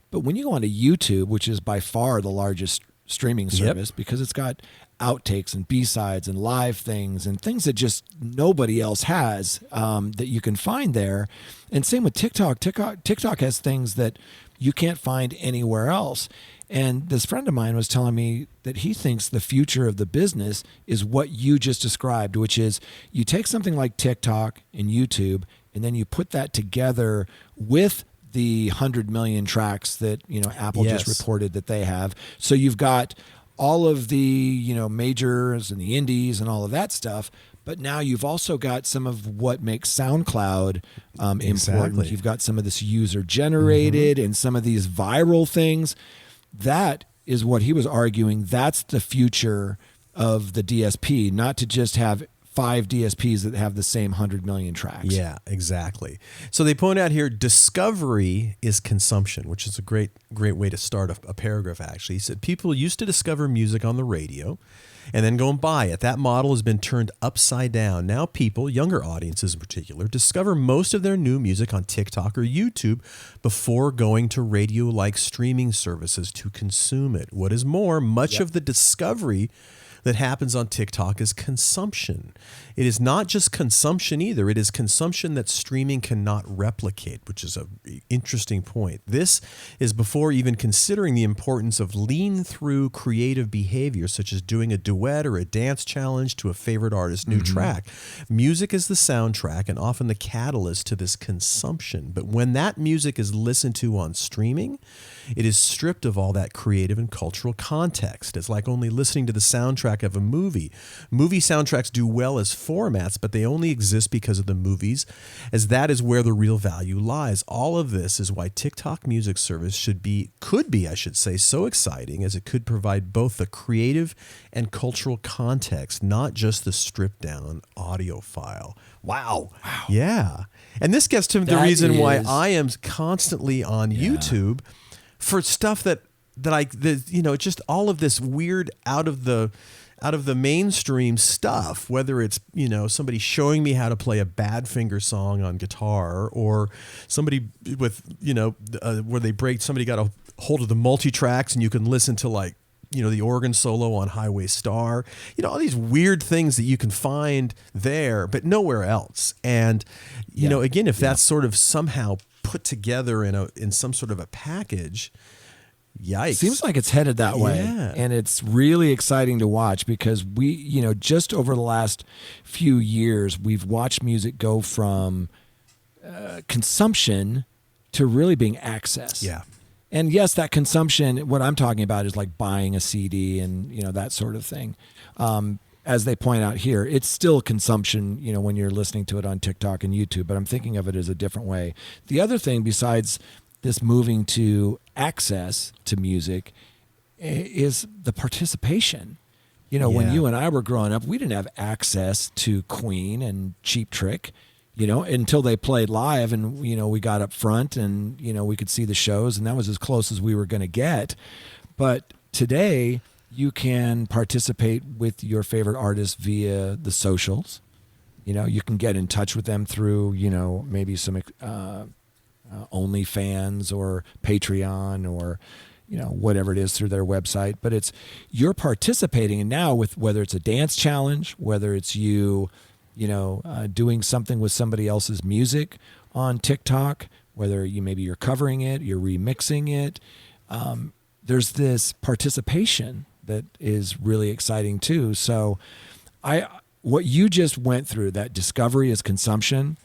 [SPEAKER 2] But when you go onto YouTube, which is by far the largest streaming service, because it's got outtakes and B-sides and live things and things that just nobody else has that you can find there. And same with TikTok. TikTok has things that you can't find anywhere else. And this friend of mine was telling me that he thinks the future of the business is what you just described, which is you take something like TikTok and YouTube, and then you put that together with the 100 million tracks that Apple just reported that they have. So you've got all of the majors and the indies and all of that stuff, but now you've also got some of what makes SoundCloud important. You've got some of this user generated and some of these viral things. That is what he was arguing. That's the future of the DSP, not to just have 5 DSPs that have the same 100 million tracks.
[SPEAKER 3] Yeah, exactly. So they point out here, discovery is consumption, which is a great way to start a paragraph, actually. He said, people used to discover music on the radio and then go and buy it. That model has been turned upside down. Now people, younger audiences in particular, discover most of their new music on TikTok or YouTube before going to radio-like streaming services to consume it. What is more, much of the discovery that happens on TikTok is consumption. It is not just consumption either. It is consumption that streaming cannot replicate, which is an interesting point. This is before even considering the importance of lean-through creative behavior, such as doing a duet or a dance challenge to a favorite artist's new track. Music is the soundtrack and often the catalyst to this consumption. But when that music is listened to on streaming, it is stripped of all that creative and cultural context. It's like only listening to the soundtrack of a movie. Movie soundtracks do well as formats, but they only exist because of the movies, as that is where the real value lies. All of this is why TikTok music service could be, so exciting, as it could provide both the creative and cultural context, not just the stripped down audio file. Wow. Yeah. And this gets to the reason why I am constantly on YouTube for stuff that just all of this weird out of the mainstream stuff, whether it's, somebody showing me how to play a Badfinger song on guitar, or somebody with, where somebody got a hold of the multi-tracks and you can listen to the organ solo on Highway Star, all these weird things that you can find there, but nowhere else. And, again, if that's sort of somehow put together in some sort of a package, Yikes.
[SPEAKER 2] Seems like it's headed that way.
[SPEAKER 3] Yeah.
[SPEAKER 2] And it's really exciting to watch because we, just over the last few years, we've watched music go from consumption to really being access.
[SPEAKER 3] Yeah.
[SPEAKER 2] And yes, that consumption, what I'm talking about is like buying a CD and, that sort of thing. As they point out here, it's still consumption, when you're listening to it on TikTok and YouTube, but I'm thinking of it as a different way. The other thing besides this moving to access to music is the participation. When you and I were growing up, we didn't have access to Queen and Cheap Trick, until they played live and, we got up front and, we could see the shows and that was as close as we were going to get. But today you can participate with your favorite artist via the socials. You can get in touch with them through, maybe some OnlyFans or Patreon or, whatever it is through their website. But you're participating. And now with whether it's a dance challenge, whether it's you, doing something with somebody else's music on TikTok, whether you're covering it, you're remixing it. There's this participation that is really exciting too. So what you just went through, that discovery is consumption,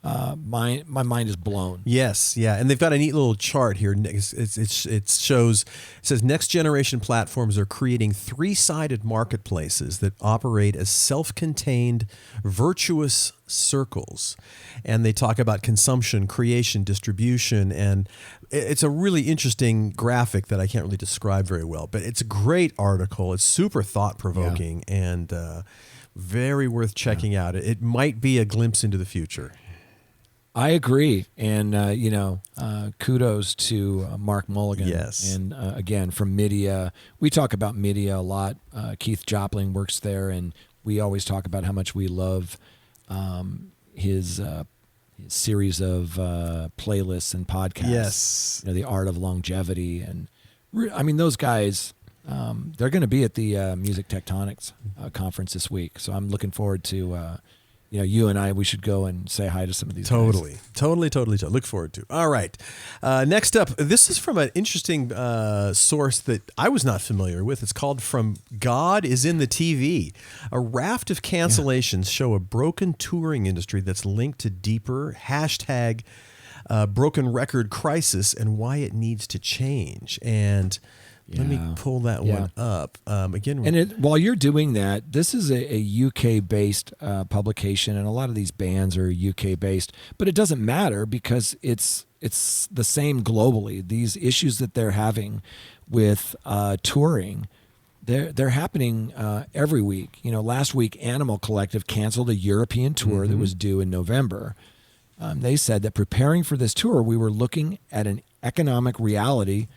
[SPEAKER 2] my mind is blown.
[SPEAKER 3] Yes, yeah, and they've got a neat little chart here. It says next generation platforms are creating three-sided marketplaces that operate as self-contained virtuous circles, and they talk about consumption, creation, distribution, and it's a really interesting graphic that I can't really describe very well, but it's a great article. It's super thought-provoking and very worth checking out. It might be a glimpse into the future.
[SPEAKER 2] I agree. And, kudos to Mark Mulligan.
[SPEAKER 3] Yes.
[SPEAKER 2] And again, from Media, we talk about Media a lot. Keith Jopling works there, and we always talk about how much we love his series of playlists and podcasts.
[SPEAKER 3] Yes.
[SPEAKER 2] The Art of Longevity. And those guys, they're going to be at the Music Tectonics conference this week. So I'm looking forward to you and I, we should go and say hi to some of these guys.
[SPEAKER 3] Totally. Look forward to. All right. Next up, this is from an interesting source that I was not familiar with. It's called From God is in the TV. A raft of cancellations show a broken touring industry that's linked to deeper # broken record crisis and why it needs to change. And let me pull that one up. Again,
[SPEAKER 2] and while you're doing that, this is a UK-based publication, and a lot of these bands are UK-based, but it doesn't matter because it's the same globally. These issues that they're having with touring, they're happening every week. Last week, Animal Collective canceled a European tour that was due in November. They said that preparing for this tour, we were looking at an economic reality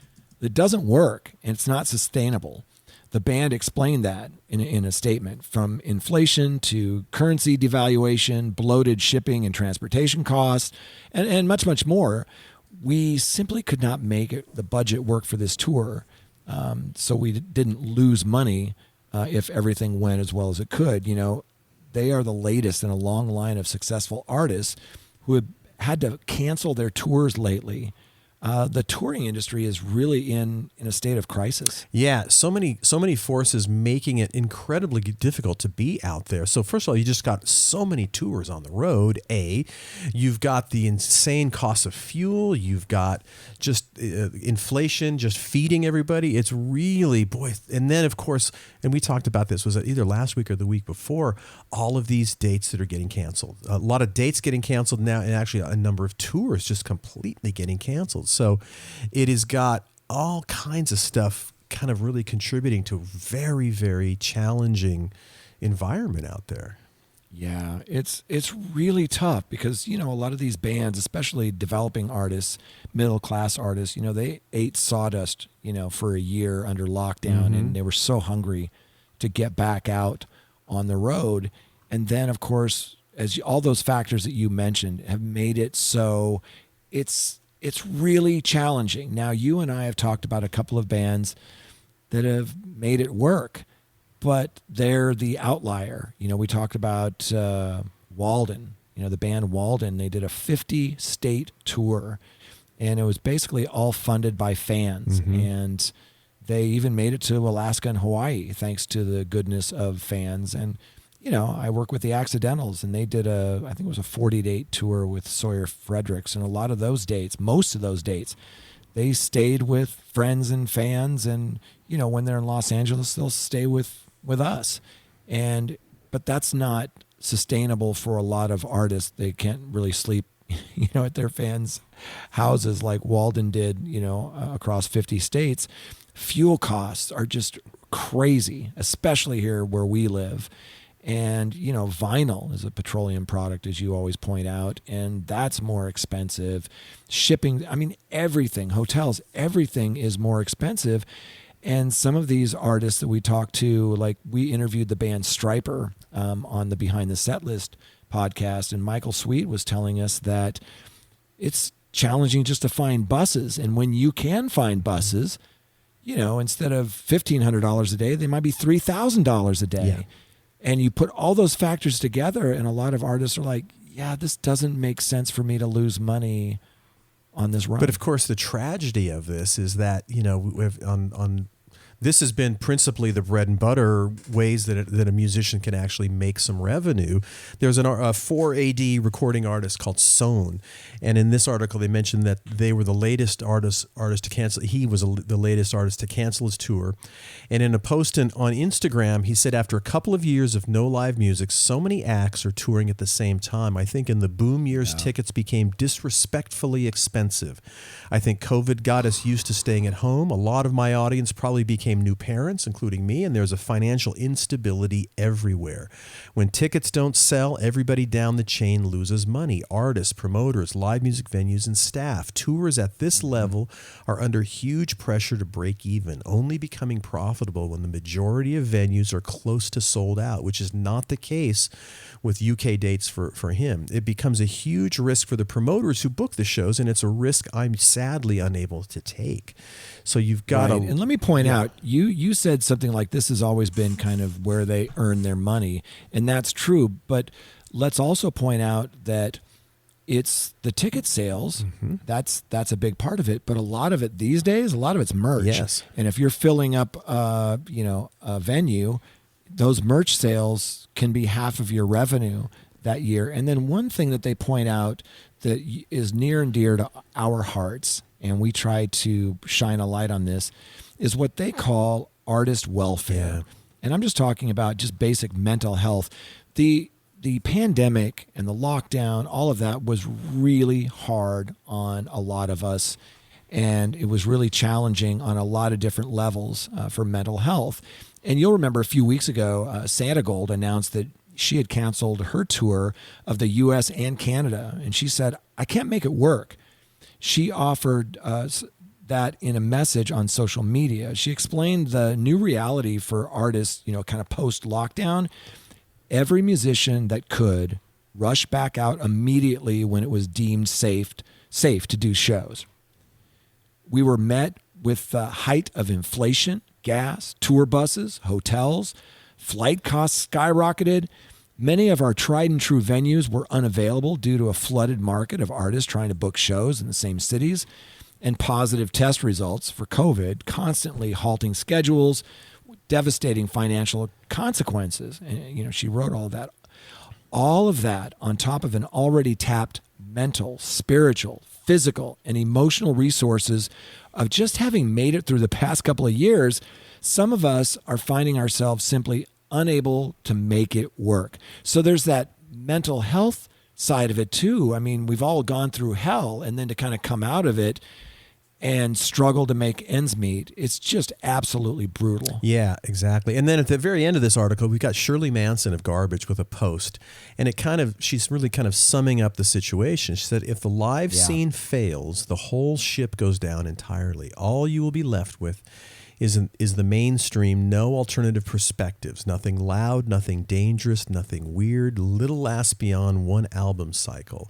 [SPEAKER 2] that doesn't work and it's not sustainable. The band explained that in a statement. From inflation to currency devaluation, bloated shipping and transportation costs, and much, much more, we simply could not make the budget work for this tour. So we didn't lose money if everything went as well as it could. They are the latest in a long line of successful artists who have had to cancel their tours lately. The touring industry is really in a state of crisis.
[SPEAKER 3] Yeah, so many forces making it incredibly difficult to be out there. So first of all, you just got so many tours on the road. You've got the insane cost of fuel. You've got just inflation, just feeding everybody. It's really, and then of course, and we talked about this, was it either last week or the week before, all of these dates that are getting canceled. A lot of dates getting canceled now, and actually a number of tours just completely getting canceled. So it has got all kinds of stuff kind of really contributing to a very, very challenging environment out there.
[SPEAKER 2] Yeah, it's really tough because, a lot of these bands, especially developing artists, middle-class artists, they ate sawdust, for a year under lockdown, and they were so hungry to get back out on the road. And then, of course, all those factors that you mentioned have made it so it's really challenging. Now, you and I have talked about a couple of bands that have made it work, but they're the outlier. We talked about Walden, the band Walden. They did a 50-state tour, and it was basically all funded by fans. And they even made it to Alaska and Hawaii thanks to the goodness of fans. And I work with the Accidentals, and they did I think it was a 40-date tour with Sawyer Fredericks, and a lot of those dates, most of those dates, they stayed with friends and fans, and when they're in Los Angeles, they'll stay with us. But that's not sustainable for a lot of artists. They can't really sleep at their fans' houses like Walden did, across 50 states. Fuel costs are just crazy, especially here where we live. And, vinyl is a petroleum product, as you always point out, and that's more expensive. Shipping, everything, hotels, everything is more expensive. And some of these artists that we talked to, like we interviewed the band Stryper on the Behind the Set List podcast, and Michael Sweet was telling us that it's challenging just to find buses. And when you can find buses, instead of $1,500 a day, they might be $3,000 a day.
[SPEAKER 3] Yeah.
[SPEAKER 2] And you put all those factors together, and a lot of artists are like, yeah, this doesn't make sense for me to lose money on this run.
[SPEAKER 3] But of course, the tragedy of this is that, this has been principally the bread and butter ways that a musician can actually make some revenue. There's a 4AD recording artist called Sohn, and in this article they mentioned that they were the latest artist to cancel. He was the latest artist to cancel his tour, and in a post on Instagram, he said after a couple of years of no live music, so many acts are touring at the same time. I think in the boom years, tickets became disrespectfully expensive. I think COVID got us used to staying at home. A lot of my audience probably became new parents, including me, and there's a financial instability everywhere. When tickets don't sell, everybody down the chain loses money. Artists, promoters, live music venues, and staff. Tours at this level are under huge pressure to break even, only becoming profitable when the majority of venues are close to sold out, which is not the case with UK dates for him. It becomes a huge risk for the promoters who book the shows, and it's a risk I'm sadly unable to take. So you've got to...
[SPEAKER 2] And let me point out, you said something like this has always been kind of where they earn their money, and that's true. But let's also point out that it's the ticket sales. That's a big part of it. But a lot of it these days, a lot of it's merch.
[SPEAKER 3] Yes.
[SPEAKER 2] And if you're filling up, a venue, those merch sales can be half of your revenue that year. And then one thing that they point out that is near and dear to our hearts, and we try to shine a light on this, is what they call artist welfare.
[SPEAKER 3] Yeah.
[SPEAKER 2] And I'm just talking about just basic mental health. The pandemic and the lockdown, all of that was really hard on a lot of us. And it was really challenging on a lot of different levels for mental health. And you'll remember a few weeks ago, Santa Gold announced that she had canceled her tour of the U.S. and Canada. And she said, I can't make it work. She offered that in a message on social media. She explained the new reality for artists, kind of post-lockdown. Every musician that could rush back out immediately when it was deemed safe to do shows. We were met with the height of inflation, gas, tour buses, hotels, flight costs skyrocketed. Many of our tried and true venues were unavailable due to a flooded market of artists trying to book shows in the same cities, and positive test results for COVID constantly halting schedules, devastating financial consequences. And, she wrote all that. All of that on top of an already tapped mental, spiritual, physical, and emotional resources of just having made it through the past couple of years. Some of us are finding ourselves simply unable to make it work. So there's that mental health side of it too. I mean, we've all gone through hell, and then to kind of come out of it and struggle to make ends meet, it's just absolutely brutal.
[SPEAKER 3] Yeah, exactly. And then at the very end of this article, we've got Shirley Manson of Garbage with a post, and she's really kind of summing up the situation. She said, if the live scene fails, the whole ship goes down entirely. All you will be left with is the mainstream, no alternative perspectives, nothing loud, nothing dangerous, nothing weird, little lasts beyond one album cycle.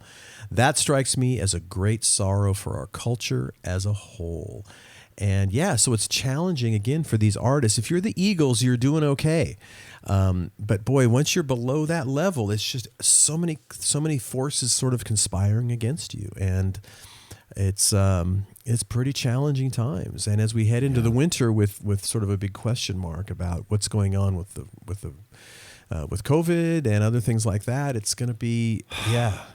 [SPEAKER 3] That strikes me as a great sorrow for our culture as a whole. And so it's challenging again for these artists. If you're the Eagles, you're doing okay. But boy, once you're below that level, it's just so many forces sort of conspiring against you. And it's pretty challenging times. And as we head into the winter with sort of a big question mark about what's going on with COVID and other things like that, it's going to be,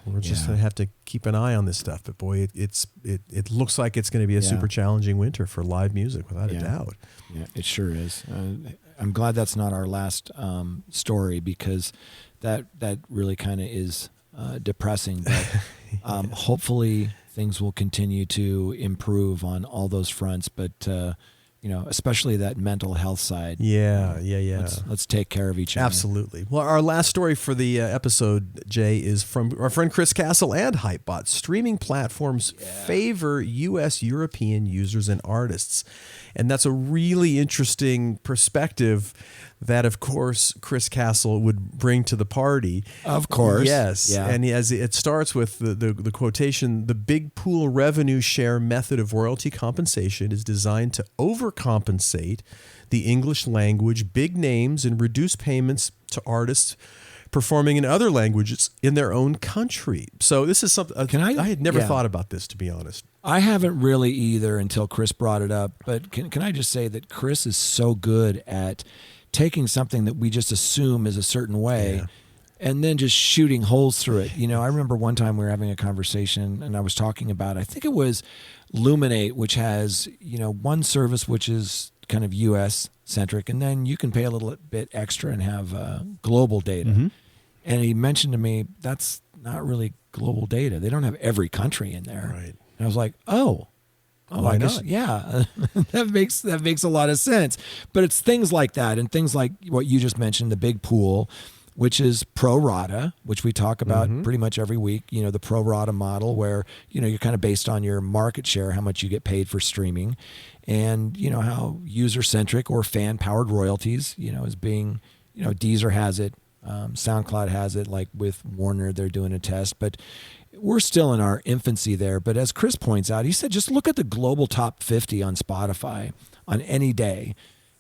[SPEAKER 3] we're just going to have to keep an eye on this stuff. But boy, it looks like it's going to be a super challenging winter for live music, without a doubt.
[SPEAKER 2] Yeah, it sure is. I'm glad that's not our last story, because that really kind of is depressing. But hopefully things will continue to improve on all those fronts. But especially that mental health side.
[SPEAKER 3] Yeah.
[SPEAKER 2] Let's take care of each other.
[SPEAKER 3] Absolutely. Well, our last story for the episode, Jay, is from our friend Chris Castle and Hypebot. Streaming platforms favor U.S. European users and artists. And that's a really interesting perspective that, of course, Chris Castle would bring to the party.
[SPEAKER 2] Of course.
[SPEAKER 3] Yes.
[SPEAKER 2] Yeah.
[SPEAKER 3] And as it starts with the quotation, the big pool revenue share method of royalty compensation is designed to overcompensate the English language big names and reduce payments to artists performing in other languages in their own country. So this is something I had never thought about this, to be honest.
[SPEAKER 2] I haven't really either until Chris brought it up. But can I just say that Chris is so good at taking something that we just assume is a certain way and then just shooting holes through it. I remember one time we were having a conversation and I was talking about, I think it was Luminate, which has, one service which is kind of US centric, and then you can pay a little bit extra and have global data. Mm-hmm. And he mentioned to me, that's not really global data. They don't have every country in there.
[SPEAKER 3] Right.
[SPEAKER 2] And I was like, I guess, that makes a lot of sense. But it's things like that, and things like what you just mentioned, the big pool, which is pro rata, which we talk about pretty much every week. The pro rata model, where you're kind of based on your market share, how much you get paid for streaming, and how user centric or fan powered royalties, is being, Deezer has it, SoundCloud has it, like with Warner, they're doing a test, but we're still in our infancy there. But as Chris points out, he said, just look at the global top 50 on Spotify on any day,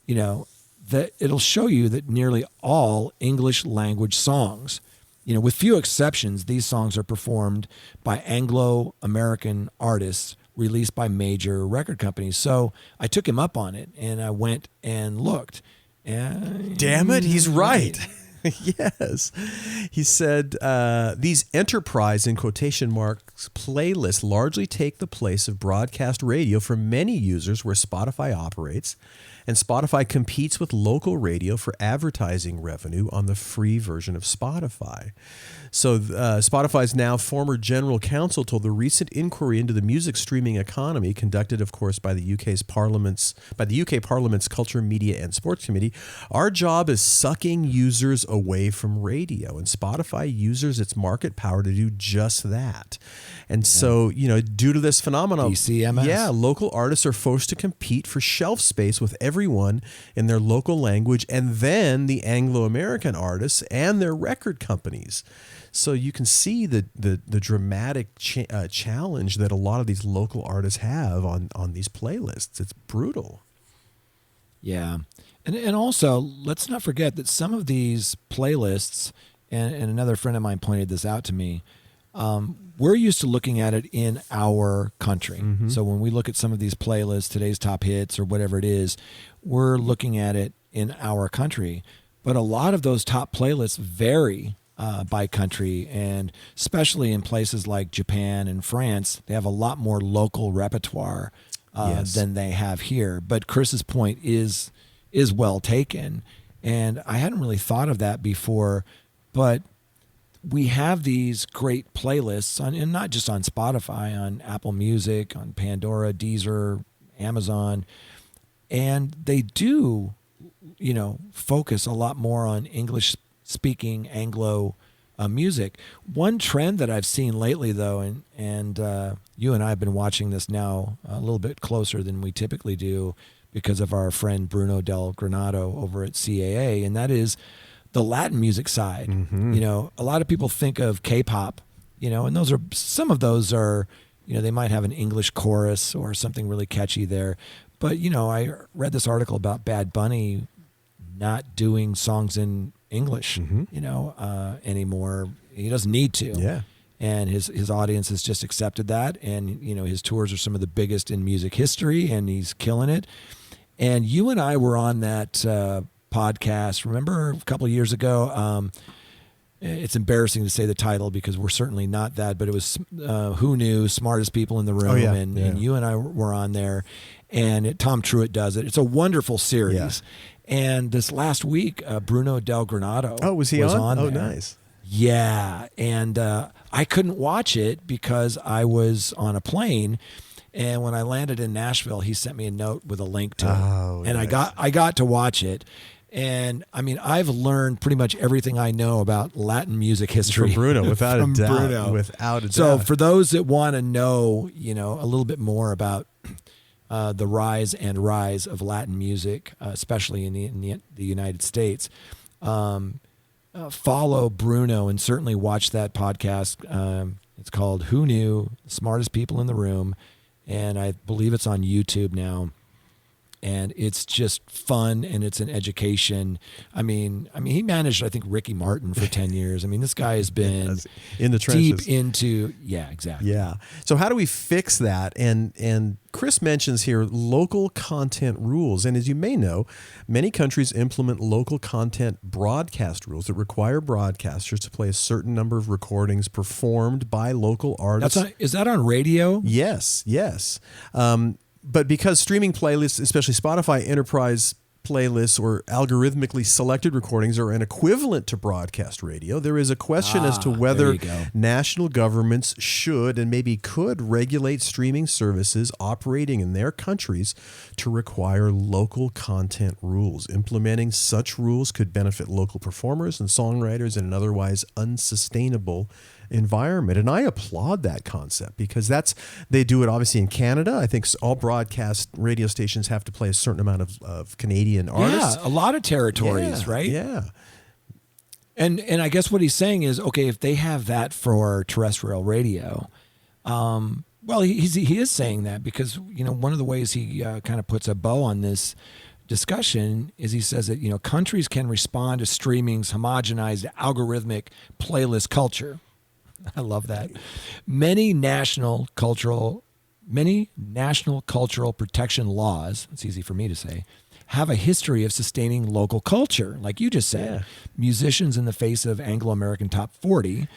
[SPEAKER 2] that it'll show you that nearly all English language songs, with few exceptions, these songs are performed by Anglo-American artists released by major record companies. So I took him up on it and I went and looked. And
[SPEAKER 3] damn it, he's right. Yes. He said, these enterprise, in quotation marks, playlists largely take the place of broadcast radio for many users where Spotify operates, and Spotify competes with local radio for advertising revenue on the free version of Spotify. So Spotify's now former general counsel told the recent inquiry into the music streaming economy, conducted, of course, by the UK Parliament's Culture, Media and Sports Committee, our job is sucking users away from radio, and Spotify uses its market power to do just that. And so, due to this phenomenon,
[SPEAKER 2] DCMS.
[SPEAKER 3] Local artists are forced to compete for shelf space with everyone in their local language, and then the Anglo-American artists and their record companies. So you can see the dramatic challenge that a lot of these local artists have on these playlists. It's brutal.
[SPEAKER 2] Yeah. And also, let's not forget that some of these playlists, and another friend of mine pointed this out to me, we're used to looking at it in our country. Mm-hmm. So when we look at some of these playlists, today's top hits or whatever it is, we're looking at it in our country. But a lot of those top playlists vary by country, and especially in places like Japan and France, they have a lot more local repertoire than they have here. But Chris's point is well taken, and I hadn't really thought of that before, but we have these great playlists and not just on Spotify, on Apple Music, on Pandora, Deezer, Amazon, and they do, focus a lot more on English-speaking Anglo music. One trend that I've seen lately, though, and you and I have been watching this now a little bit closer than we typically do because of our friend Bruno Del Granado over at CAA, and that is the Latin music side. Mm-hmm. A lot of people think of K-pop, and some of those are, they might have an English chorus or something really catchy there. But, I read this article about Bad Bunny not doing songs in English, anymore. He doesn't need to.
[SPEAKER 3] Yeah.
[SPEAKER 2] and his audience has just accepted that. And, his tours are some of the biggest in music history, and he's killing it. And you and I were on that podcast, remember, a couple of years ago. It's embarrassing to say the title because we're certainly not that, but it was Who Knew, Smartest People in the Room. And you and I were on there, and Tom Truitt does it. It's a wonderful series.
[SPEAKER 3] Yeah.
[SPEAKER 2] And this last week, Bruno Del Granado
[SPEAKER 3] was he on? Oh,
[SPEAKER 2] there.
[SPEAKER 3] nice.
[SPEAKER 2] Yeah. And I couldn't watch it because I was on a plane. And when I landed in Nashville, he sent me a note with a link to it. And
[SPEAKER 3] nice.
[SPEAKER 2] I got to watch it. And I mean, I've learned pretty much everything I know about Latin music history
[SPEAKER 3] From Bruno, without a doubt.
[SPEAKER 2] Bruno.
[SPEAKER 3] Without a doubt.
[SPEAKER 2] So for those that want to know, a little bit more about the rise of Latin music, especially in the United States, follow Bruno and certainly watch that podcast. It's called Who Knew, Smartest People in the Room. And I believe it's on YouTube now. And it's just fun, and it's an education. I mean, he managed, I think, Ricky Martin for 10 years. I mean, this guy has been
[SPEAKER 3] in the trenches.
[SPEAKER 2] Deep into, yeah, exactly.
[SPEAKER 3] Yeah. So how do we fix that? And Chris mentions here local content rules. And as you may know, many countries implement local content broadcast rules that require broadcasters to play a certain number of recordings performed by local artists.
[SPEAKER 2] Is that on radio?
[SPEAKER 3] Yes. But because streaming playlists, especially Spotify Enterprise playlists or algorithmically selected recordings, are an equivalent to broadcast radio, there is a question as to whether national governments should and maybe could regulate streaming services operating in their countries to require local content rules. Implementing such rules could benefit local performers and songwriters in an otherwise unsustainable environment. And I applaud that concept because they do it obviously in Canada. I think all broadcast radio stations have to play a certain amount of Canadian artists.
[SPEAKER 2] Yeah, a lot of territories, right?
[SPEAKER 3] Yeah.
[SPEAKER 2] And I guess what he's saying is, okay, if they have that for terrestrial radio, well, he is saying that because, one of the ways he kind of puts a bow on this discussion is he says that, countries can respond to streaming's homogenized algorithmic playlist culture. I love that. Many national cultural protection laws, it's easy for me to say, have a history of sustaining local culture. Like you just said, musicians in the face of Anglo-American Top 40,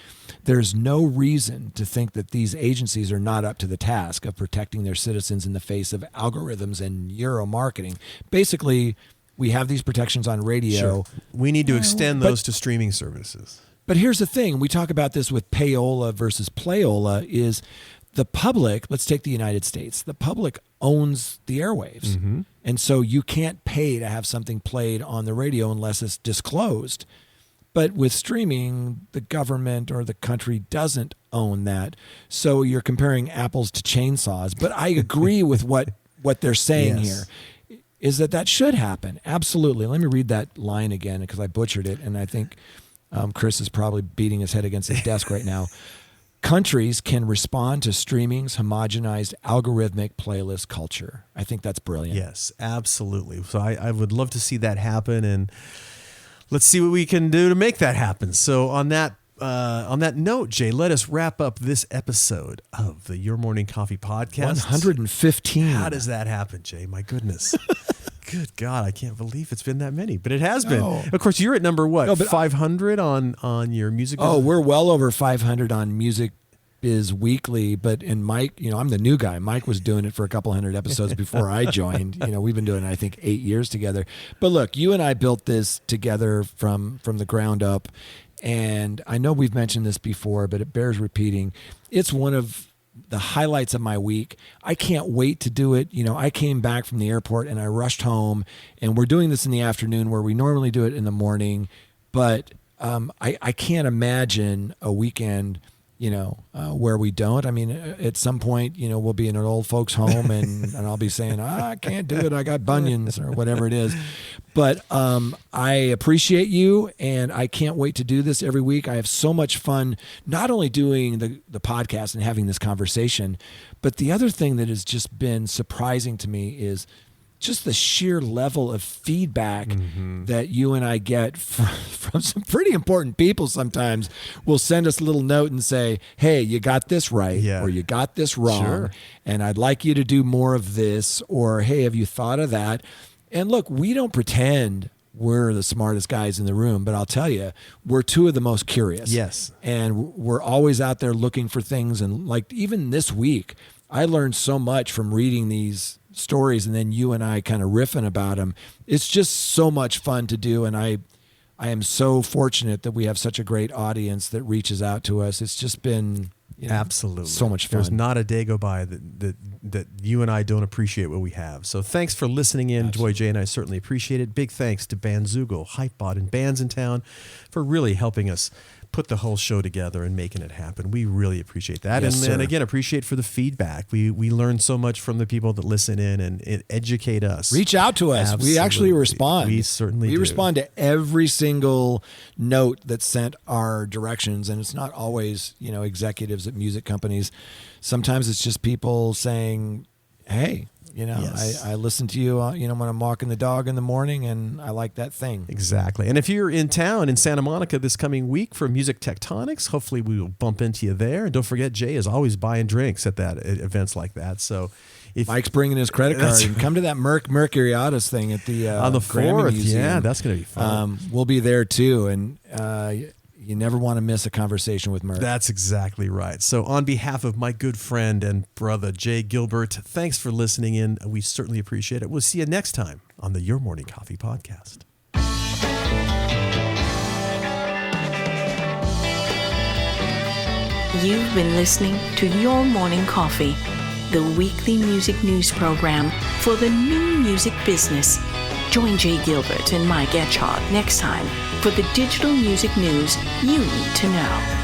[SPEAKER 2] there's no reason to think that these agencies are not up to the task of protecting their citizens in the face of algorithms and neuromarketing. Basically, we have these protections on radio.
[SPEAKER 3] Sure. We need to extend those to streaming services.
[SPEAKER 2] But here's the thing. We talk about this with payola versus playola is the public, let's take the United States. The public owns the airwaves. Mm-hmm. And so you can't pay to have something played on the radio unless it's disclosed. But with streaming, the government or the country doesn't own that. So you're comparing apples to chainsaws. But I agree with what they're saying here. Is that should happen. Absolutely. Let me read that line again because I butchered it. And I think Chris is probably beating his head against his desk right now. Countries can respond to streaming's homogenized algorithmic playlist culture. I think that's brilliant.
[SPEAKER 3] Yes, absolutely. So I would love to see that happen, and let's see what we can do to make that happen. So on that note, Jay, let us wrap up this episode of the Your Morning Coffee Podcast.
[SPEAKER 2] 115.
[SPEAKER 3] How does that happen, Jay? My goodness. Good God, I can't believe it's been that many, but it has been. Of course, you're at number what?
[SPEAKER 2] No,
[SPEAKER 3] 500 on your music.
[SPEAKER 2] Oh, we're well over 500 on Music Biz Weekly. But in Mike, I'm the new guy. Mike was doing it for a couple hundred episodes before I joined. We've been doing it, I think, 8 years together. But look, you and I built this together from the ground up, and I know we've mentioned this before, but it bears repeating. It's one of the highlights of my week. I can't wait to do it. I came back from the airport and I rushed home, and we're doing this in the afternoon where we normally do it in the morning. But I can't imagine a weekend, where we don't. I mean, at some point, we'll be in an old folks home and I'll be saying, I can't do it. I got bunions or whatever it is. But I appreciate you, and I can't wait to do this every week. I have so much fun, not only doing the podcast and having this conversation, but the other thing that has just been surprising to me is just the sheer level of feedback that you and I get from some pretty important people sometimes will send us a little note and say, hey, you got this right, or you got this wrong, and I'd like you to do more of this, or hey, have you thought of that? And look, we don't pretend we're the smartest guys in the room, but I'll tell you, we're two of the most curious.
[SPEAKER 3] Yes.
[SPEAKER 2] And we're always out there looking for things. And like even this week, I learned so much from reading these stories and then you and I kind of riffing about them. It's just so much fun to do. And I am so fortunate that we have such a great audience that reaches out to us. It's just been
[SPEAKER 3] absolutely
[SPEAKER 2] so much fun.
[SPEAKER 3] There's not a day go by that you and I don't appreciate what we have. So thanks for listening in, Joy J, and I certainly appreciate it. Big thanks to Bandzoogle, Hypebot, and Bands in Town for really helping us put the whole show together and making it happen. We really appreciate that.
[SPEAKER 2] Yes,
[SPEAKER 3] and again, appreciate for the feedback. We learn so much from the people that listen in and educate us.
[SPEAKER 2] Reach out to us.
[SPEAKER 3] Absolutely.
[SPEAKER 2] We actually respond.
[SPEAKER 3] We certainly do.
[SPEAKER 2] We respond to every single note that's sent our directions. And it's not always, executives at music companies. Sometimes it's just people saying, hey,
[SPEAKER 3] Yes.
[SPEAKER 2] I listen to you, when I'm walking the dog in the morning, and I like that thing.
[SPEAKER 3] Exactly. And if you're in town in Santa Monica this coming week for Music Tectonics, hopefully we will bump into you there. And don't forget, Jay is always buying drinks at events like that. So if
[SPEAKER 2] Mike's bringing his credit card, and come to that Mercuriadas thing at the
[SPEAKER 3] on the
[SPEAKER 2] Grammy
[SPEAKER 3] 4th,
[SPEAKER 2] Museum.
[SPEAKER 3] yeah, that's going to be fun.
[SPEAKER 2] We'll be there too, and you never want to miss a conversation with Merc.
[SPEAKER 3] That's exactly right. So on behalf of my good friend and brother, Jay Gilbert, thanks for listening in. We certainly appreciate it. We'll see you next time on the Your Morning Coffee Podcast.
[SPEAKER 6] You've been listening to Your Morning Coffee, the weekly music news program for the new music business. Join Jay Gilbert and Mike Etchart next time for the digital music news you need to know.